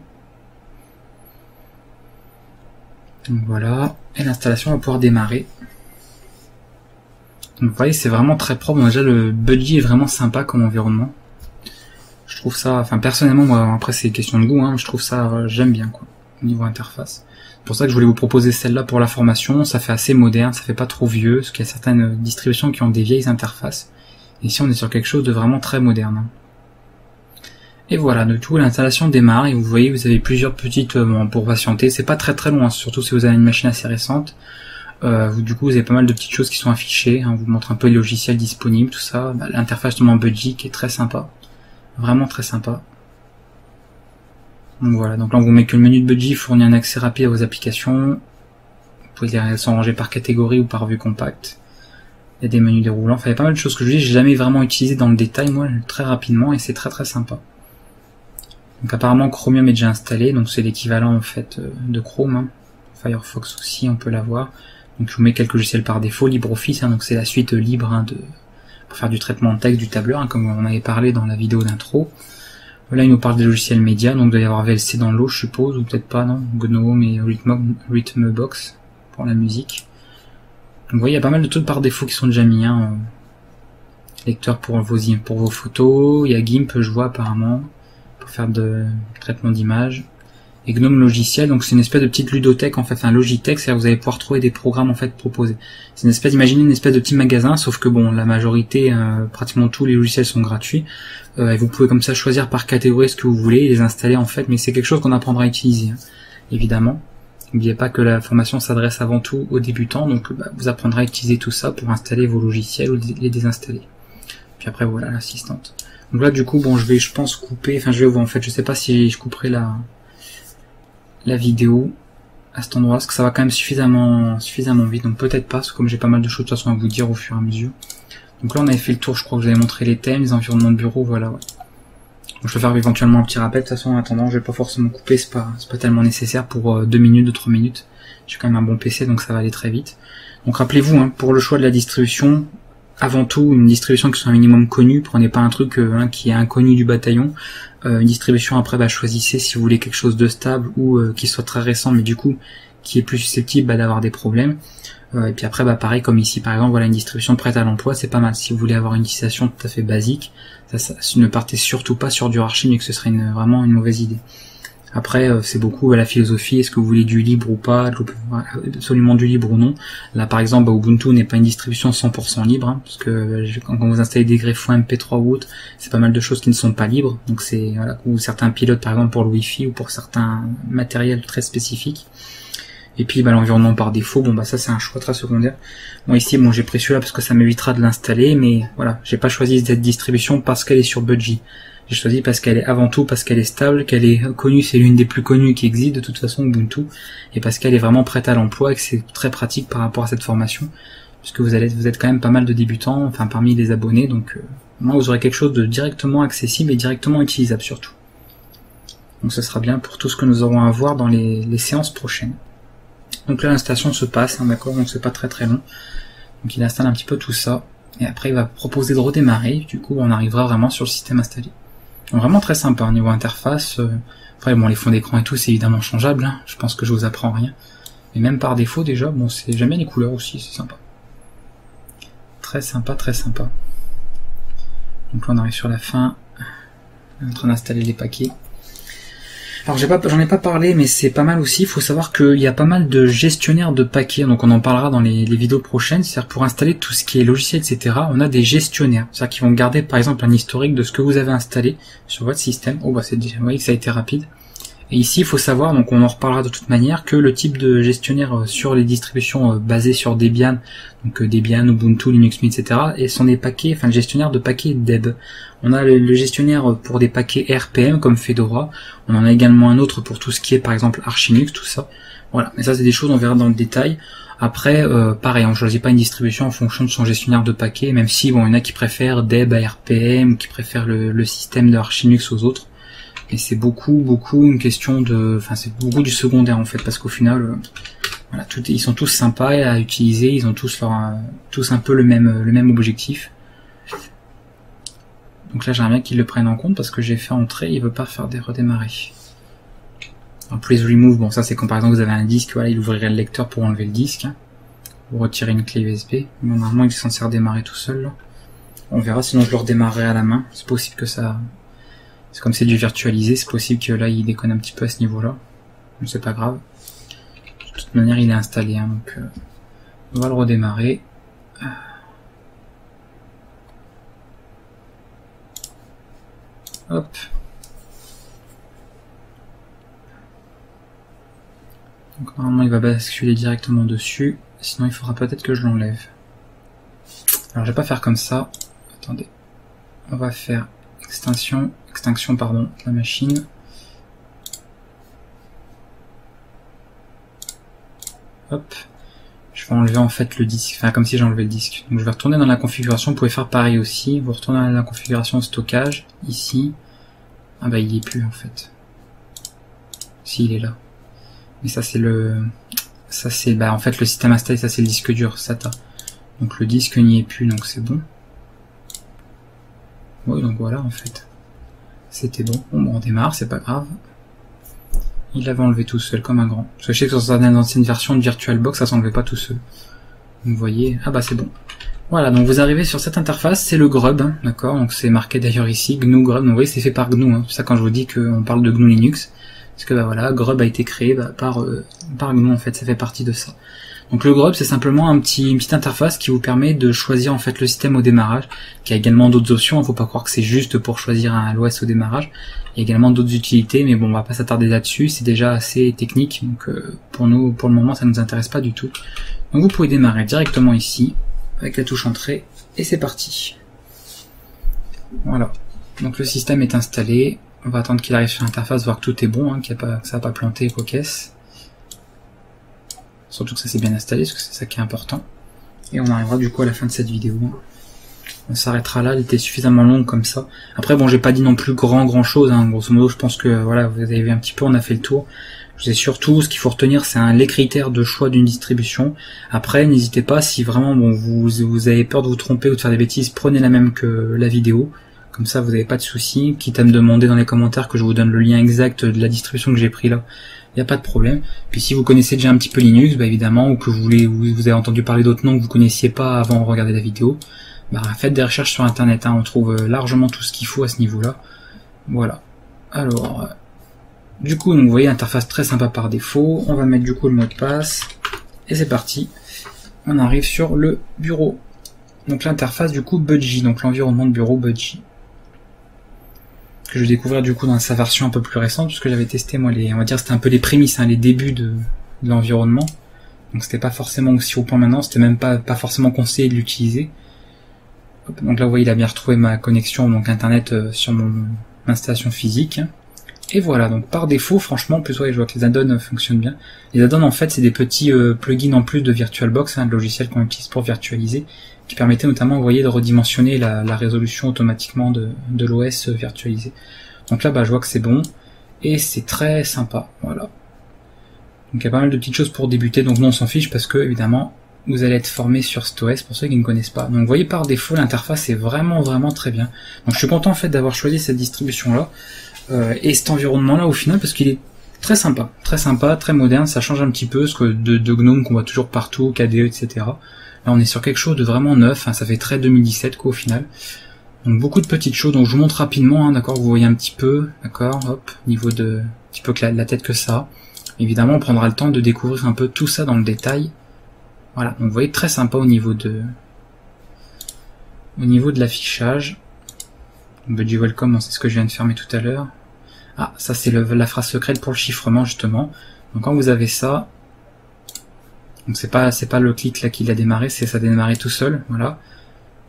Donc voilà, et l'installation va pouvoir démarrer. Donc vous voyez c'est vraiment très propre, bon, déjà le Budgie est vraiment sympa comme environnement. Je trouve ça, enfin personnellement moi après c'est question de goût, hein, je trouve ça, j'aime bien quoi, au niveau interface. C'est pour ça que je voulais vous proposer celle-là pour la formation, ça fait assez moderne, ça fait pas trop vieux, parce qu'il y a certaines distributions qui ont des vieilles interfaces. Et ici on est sur quelque chose de vraiment très moderne. Et voilà, de tout, l'installation démarre, et vous voyez vous avez plusieurs petites, bon, pour patienter, c'est pas très très long, hein, surtout si vous avez une machine assez récente. Du coup vous avez pas mal de petites choses qui sont affichées, hein, vous montre un peu les logiciels disponibles, tout ça, bah, l'interface de mon Budgie qui est très sympa, vraiment très sympa. Donc voilà, donc là on vous met que le menu de Budgie fournit un accès rapide à vos applications. Vous pouvez les ranger par catégorie ou par vue compacte. Il y a des menus déroulants, enfin il y a pas mal de choses que je dis, j'ai jamais vraiment utilisé dans le détail moi, très rapidement, et c'est très très sympa. Donc apparemment Chromium est déjà installé, donc c'est l'équivalent en fait de Chrome, hein. Firefox aussi on peut l'avoir. Donc je vous mets quelques logiciels par défaut, LibreOffice, hein, donc c'est la suite libre hein, pour faire du traitement de texte, du tableur, hein, comme on avait parlé dans la vidéo d'intro. Là, il nous parle des logiciels médias, donc il doit y avoir VLC dans l'eau, je suppose, ou peut-être pas, non, GNOME et Rhythmbox pour la musique. Donc vous voyez, il y a pas mal de trucs par défaut qui sont déjà mis, hein. Lecteur pour vos photos, il y a GIMP, je vois apparemment, pour faire de traitement d'images. Et GNOME logiciel, donc c'est une espèce de petite ludothèque en fait, un Logitech, c'est-à-dire que vous allez pouvoir trouver des programmes en fait proposés. C'est une espèce, imaginez une espèce de petit magasin, sauf que bon, la majorité, pratiquement tous les logiciels sont gratuits, et vous pouvez comme ça choisir par catégorie ce que vous voulez et les installer en fait, mais c'est quelque chose qu'on apprendra à utiliser, hein, évidemment. N'oubliez pas que la formation s'adresse avant tout aux débutants, donc vous apprendrez à utiliser tout ça pour installer vos logiciels ou les désinstaller. Puis après voilà l'assistante. Donc là du coup bon je vais je pense couper, enfin je vais en fait je sais pas si je couperai la vidéo à cet endroit, parce que ça va quand même suffisamment vite, donc peut-être pas, parce que comme j'ai pas mal de choses de toute façon à vous dire au fur et à mesure. Donc là on avait fait le tour, je crois que vous avez montré les thèmes, les environnements de bureau, voilà ouais. Donc je vais faire éventuellement un petit rappel, de toute façon en attendant je vais pas forcément couper, c'est pas tellement nécessaire pour 2 minutes, 2-3 minutes. J'ai quand même un bon PC donc ça va aller très vite. Donc rappelez-vous, hein, pour le choix de la distribution, avant tout une distribution qui soit un minimum connue, prenez pas un truc qui est inconnu du bataillon. Une distribution après, choisissez si vous voulez quelque chose de stable ou qui soit très récent, mais du coup qui est plus susceptible d'avoir des problèmes. Et puis après, pareil comme ici, par exemple, voilà une distribution prête à l'emploi, c'est pas mal. Si vous voulez avoir une utilisation tout à fait basique, ça ne partez surtout pas sur du Archlinux, ce serait vraiment une mauvaise idée. Après, c'est beaucoup la philosophie, est-ce que vous voulez du libre ou pas, absolument du libre ou non. Là, par exemple, Ubuntu n'est pas une distribution 100% libre, parce que quand vous installez des greffons MP3 ou autre, c'est pas mal de choses qui ne sont pas libres. Donc c'est ou certains pilotes, par exemple pour le Wi-Fi ou pour certains matériels très spécifiques. Et puis l'environnement par défaut, ça c'est un choix très secondaire. Moi ici, j'ai pris celui-là parce que ça m'évitera de l'installer, mais voilà, j'ai pas choisi cette distribution parce qu'elle est sur Budgie. J'ai choisi parce qu'elle est avant tout, parce qu'elle est stable, qu'elle est connue, c'est l'une des plus connues qui existe de toute façon, Ubuntu, et parce qu'elle est vraiment prête à l'emploi et que c'est très pratique par rapport à cette formation, puisque vous êtes quand même pas mal de débutants, enfin parmi les abonnés, donc moi vous aurez quelque chose de directement accessible et directement utilisable surtout. Donc ce sera bien pour tout ce que nous aurons à voir dans les séances prochaines. Donc là l'installation se passe, d'accord, donc c'est pas très très long. Donc il installe un petit peu tout ça, et après il va proposer de redémarrer, du coup on arrivera vraiment sur le système installé. Donc vraiment très sympa, niveau interface. Après les fonds d'écran et tout c'est évidemment changeable, je pense que je vous apprends rien. Mais même par défaut déjà, j'aime bien les couleurs aussi, c'est sympa. Très sympa, très sympa. Donc là on arrive sur la fin, on est en train d'installer les paquets. Alors j'en ai pas parlé, mais c'est pas mal aussi. Il faut savoir qu'il y a pas mal de gestionnaires de paquets, donc on en parlera dans les vidéos prochaines. C'est-à-dire pour installer tout ce qui est logiciel, etc. On a des gestionnaires, c'est-à-dire qu'ils vont garder par exemple un historique de ce que vous avez installé sur votre système. Vous voyez que ça a été rapide. Et ici, il faut savoir, donc on en reparlera de toute manière, que le type de gestionnaire sur les distributions basées sur Debian, donc Debian, Ubuntu, Linux Mint, etc. et sont des paquets, le gestionnaire de paquets Deb. On a le gestionnaire pour des paquets RPM comme Fedora. On en a également un autre pour tout ce qui est par exemple Archinux, tout ça. Voilà, mais ça c'est des choses on verra dans le détail. Après, pareil, on choisit pas une distribution en fonction de son gestionnaire de paquets, même si il y en a qui préfèrent Deb à RPM, ou qui préfèrent le système de Archinux aux autres. Et c'est beaucoup une question de, c'est beaucoup du secondaire en fait, parce qu'au final, voilà, ils sont tous sympas à utiliser, ils ont tous un peu le même objectif. Donc là, j'aimerais bien qu'ils le prennent en compte parce que j'ai fait entrer, il veut pas faire des redémarrer. Alors please remove, ça c'est quand par exemple vous avez un disque, voilà, il ouvrirait le lecteur pour enlever le disque, ou retirer une clé USB. Mais normalement, il est censé redémarrer tout seul. Là. On verra, sinon je le redémarrerai à la main. C'est possible que ça. C'est comme c'est du virtualisé, c'est possible que là il déconne un petit peu à ce niveau-là. Mais c'est pas grave. De toute manière, il est installé, donc on va le redémarrer. Hop. Donc normalement il va basculer directement dessus. Sinon il faudra peut-être que je l'enlève. Alors je vais pas faire comme ça. Attendez. On va faire extinction pardon, la machine. Hop. Je vais enlever en fait le disque, comme si j'ai enlevé le disque. Donc je vais retourner dans la configuration, vous pouvez faire pareil aussi. Vous retournez dans la configuration stockage, ici. Ah bah il y est plus en fait. Si, il est là. Mais ça c'est en fait le système installé, ça c'est le disque dur, SATA. Donc le disque n'y est plus, donc c'est bon. Oui, donc voilà en fait. C'était bon. On démarre, c'est pas grave. Il l'avait enlevé tout seul, comme un grand. Parce que je sais que sur certaines anciennes versions de VirtualBox, ça s'enlevait pas tout seul. Donc vous voyez, ah bah c'est bon. Voilà, donc vous arrivez sur cette interface, c'est le Grub, d'accord. Donc c'est marqué d'ailleurs ici, GNU Grub. Donc vous voyez, c'est fait par GNU. C'est ça quand je vous dis qu'on parle de GNU Linux. Parce que voilà, Grub a été créé par GNU en fait, ça fait partie de ça. Donc le Grub c'est simplement une petite interface qui vous permet de choisir en fait le système au démarrage, qui a également d'autres options, il faut pas croire que c'est juste pour choisir un l'OS au démarrage, il y a également d'autres utilités, mais bon on va pas s'attarder là-dessus, c'est déjà assez technique, donc pour nous, pour le moment ça nous intéresse pas du tout. Donc vous pouvez démarrer directement ici, avec la touche entrée, et c'est parti. Voilà, donc le système est installé, on va attendre qu'il arrive sur l'interface, voir que tout est bon, que ça n'a pas planté quoi qu'est-ce. Surtout que ça s'est bien installé, parce que c'est ça qui est important. Et on arrivera du coup à la fin de cette vidéo. On s'arrêtera là, elle était suffisamment longue comme ça. Après bon, j'ai pas dit non plus grand chose, hein. Grosso modo je pense que voilà, vous avez vu un petit peu, on a fait le tour. Je sais surtout, ce qu'il faut retenir, c'est les critères de choix d'une distribution. Après, n'hésitez pas, si vraiment bon, vous avez peur de vous tromper ou de faire des bêtises, prenez la même que la vidéo. Comme ça, vous n'avez pas de soucis. Quitte à me demander dans les commentaires que je vous donne le lien exact de la distribution que j'ai pris là, il n'y a pas de problème. Puis si vous connaissez déjà un petit peu Linux, bah évidemment, ou que vous avez entendu parler d'autres noms que vous connaissiez pas avant de regarder la vidéo, bah faites des recherches sur internet, hein, on trouve largement tout ce qu'il faut à ce niveau-là. Voilà. Alors, du coup, vous voyez, interface très sympa par défaut. On va mettre du coup le mot de passe. Et c'est parti. On arrive sur le bureau. Donc l'interface du coup Budgie, donc l'environnement de bureau Budgie. Que je vais découvrir du coup dans sa version un peu plus récente, puisque j'avais testé moi on va dire c'était un peu les prémices, hein, les débuts de l'environnement. Donc c'était pas forcément aussi au point maintenant, c'était même pas forcément conseillé de l'utiliser. Donc là vous voyez, il a bien retrouvé ma connexion donc internet sur mon installation physique. Et voilà, donc par défaut, franchement, en plus ouais, je vois que les add-ons fonctionnent bien. Les add-ons en fait c'est des petits plugins en plus de VirtualBox, hein, le logiciel qu'on utilise pour virtualiser, qui permettait notamment, vous voyez, de redimensionner la résolution automatiquement de l'OS virtualisé. Donc là, bah, je vois que c'est bon, et c'est très sympa, voilà. Donc il y a pas mal de petites choses pour débuter, donc nous on s'en fiche parce que, évidemment, vous allez être formé sur cet OS pour ceux qui ne connaissent pas. Donc vous voyez, par défaut, l'interface est vraiment très bien. Donc je suis content en fait d'avoir choisi cette distribution-là, et cet environnement-là au final, parce qu'il est très sympa, très moderne, ça change un petit peu ce que de GNOME qu'on voit toujours partout, KDE, etc. Là on est sur quelque chose de vraiment neuf, hein, ça fait très 2017 quoi au final. Donc beaucoup de petites choses, donc je vous montre rapidement, hein, d'accord, vous voyez un petit peu, d'accord, hop, niveau de, un petit peu que la tête que ça. Évidemment on prendra le temps de découvrir un peu tout ça dans le détail. Voilà, donc vous voyez très sympa au niveau de l'affichage. Budgie Welcome, c'est ce que je viens de fermer tout à l'heure. Ah, ça c'est la phrase secrète pour le chiffrement justement. Donc quand vous avez ça, donc c'est pas le clic là qui l'a démarré, c'est ça a démarré tout seul, voilà.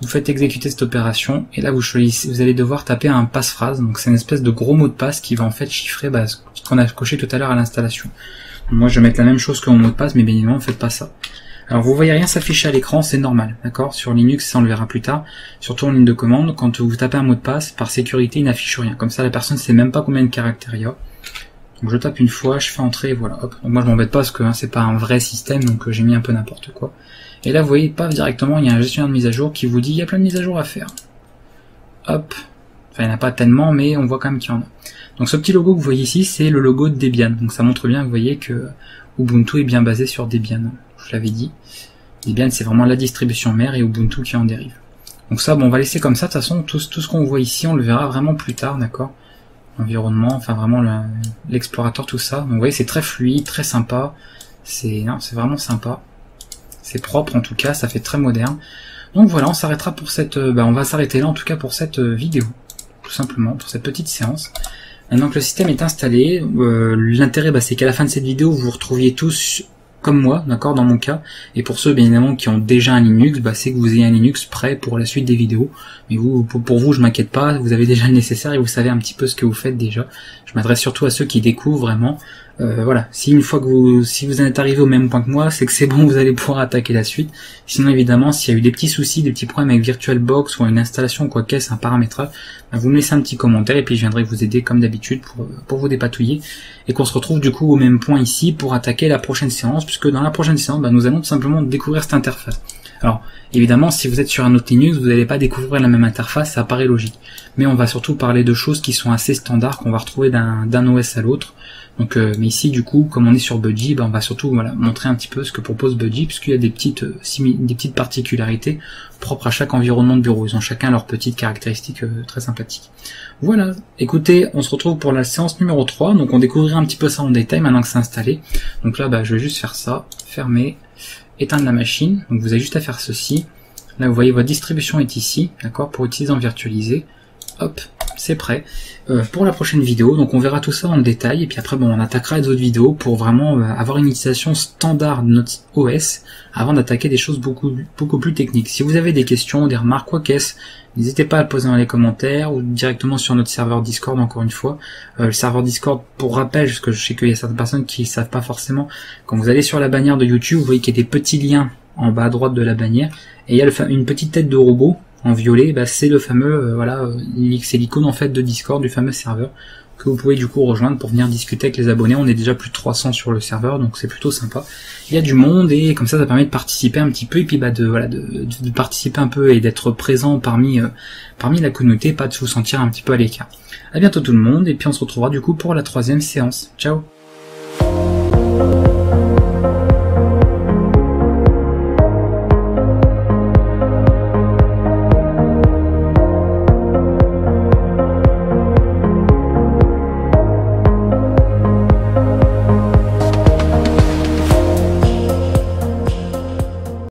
Vous faites exécuter cette opération et là vous choisissez, vous allez devoir taper un passe-phrase. Donc c'est une espèce de gros mot de passe qui va en fait chiffrer ce qu'on a coché tout à l'heure à l'installation. Moi je vais mettre la même chose que mon mot de passe, mais bien évidemment faites pas ça. Alors vous voyez rien s'afficher à l'écran, c'est normal, d'accord. Sur Linux, ça on le verra plus tard, surtout en ligne de commande, quand vous tapez un mot de passe, par sécurité il n'affiche rien. Comme ça la personne ne sait même pas combien de caractères il y a. Donc je tape une fois, je fais entrer, et voilà, hop. Donc moi je m'embête pas parce que c'est pas un vrai système, donc j'ai mis un peu n'importe quoi. Et là vous voyez, paf, directement, il y a un gestionnaire de mise à jour qui vous dit il y a plein de mises à jour à faire. Hop. Enfin il n'y en a pas tellement, mais on voit quand même qu'il y en a. Donc ce petit logo que vous voyez ici, c'est le logo de Debian. Donc ça montre bien, vous voyez, que Ubuntu est bien basé sur Debian. Je l'avais dit. Debian c'est vraiment la distribution mère et Ubuntu qui en dérive. Donc ça, bon, on va laisser comme ça. De toute façon, tout ce qu'on voit ici, on le verra vraiment plus tard, d'accord. Environnement, enfin vraiment l'explorateur, tout ça. Donc vous voyez, c'est très fluide, très sympa. C'est vraiment sympa. C'est propre en tout cas, ça fait très moderne. Donc voilà, on s'arrêtera pour cette, on va s'arrêter là en tout cas pour cette vidéo, tout simplement pour cette petite séance. Maintenant que le système est installé, l'intérêt, c'est qu'à la fin de cette vidéo, vous vous retrouviez tous comme moi, d'accord, dans mon cas. Et pour ceux, bien évidemment, qui ont déjà un Linux, c'est que vous ayez un Linux prêt pour la suite des vidéos. Mais vous, pour vous, je m'inquiète pas, vous avez déjà le nécessaire et vous savez un petit peu ce que vous faites déjà. Je m'adresse surtout à ceux qui découvrent vraiment. Voilà, si une fois que si vous en êtes arrivé au même point que moi, c'est que c'est bon, vous allez pouvoir attaquer la suite. Sinon, évidemment, s'il y a eu des petits soucis, des petits problèmes avec VirtualBox ou une installation, quoi qu'est-ce, un paramétrage, vous me laissez un petit commentaire et puis je viendrai vous aider comme d'habitude pour vous dépatouiller et qu'on se retrouve du coup au même point ici pour attaquer la prochaine séance, puisque dans la prochaine séance, nous allons tout simplement découvrir cette interface. Alors, évidemment, si vous êtes sur un autre Linux, vous n'allez pas découvrir la même interface, ça paraît logique. Mais on va surtout parler de choses qui sont assez standards, qu'on va retrouver d'un OS à l'autre. Donc, mais ici, du coup, comme on est sur Budgie, on va surtout montrer un petit peu ce que propose Budgie, puisqu'il y a des petites particularités propres à chaque environnement de bureau. Ils ont chacun leurs petites caractéristiques très sympathiques. Voilà, écoutez, on se retrouve pour la séance numéro 3. Donc on découvrira un petit peu ça en détail maintenant que c'est installé. Donc là, je vais juste faire ça, fermer, éteindre la machine. Donc vous avez juste à faire ceci. Là, vous voyez, votre distribution est ici, d'accord, pour utiliser en virtualisé. Hop, c'est prêt pour la prochaine vidéo. Donc on verra tout ça en détail et puis après on attaquera les autres vidéos pour vraiment avoir une utilisation standard de notre OS avant d'attaquer des choses beaucoup plus techniques. Si vous avez des questions, des remarques, quoi qu'est-ce, n'hésitez pas à le poser dans les commentaires ou directement sur notre serveur Discord. Encore une fois, le serveur Discord, pour rappel, parce que je sais qu'il y a certaines personnes qui savent pas forcément, quand vous allez sur la bannière de YouTube, vous voyez qu'il y a des petits liens en bas à droite de la bannière et il y a une petite tête de robot en violet, bah, c'est le fameux, c'est l'icône en fait de Discord, du fameux serveur, que vous pouvez du coup rejoindre pour venir discuter avec les abonnés. On est déjà plus de 300 sur le serveur, donc c'est plutôt sympa. Il y a du monde, et comme ça permet de participer un petit peu, et puis de participer un peu et d'être présent parmi la communauté, pas de vous sentir un petit peu à l'écart. À bientôt tout le monde, et puis on se retrouvera du coup pour la 3e séance. Ciao.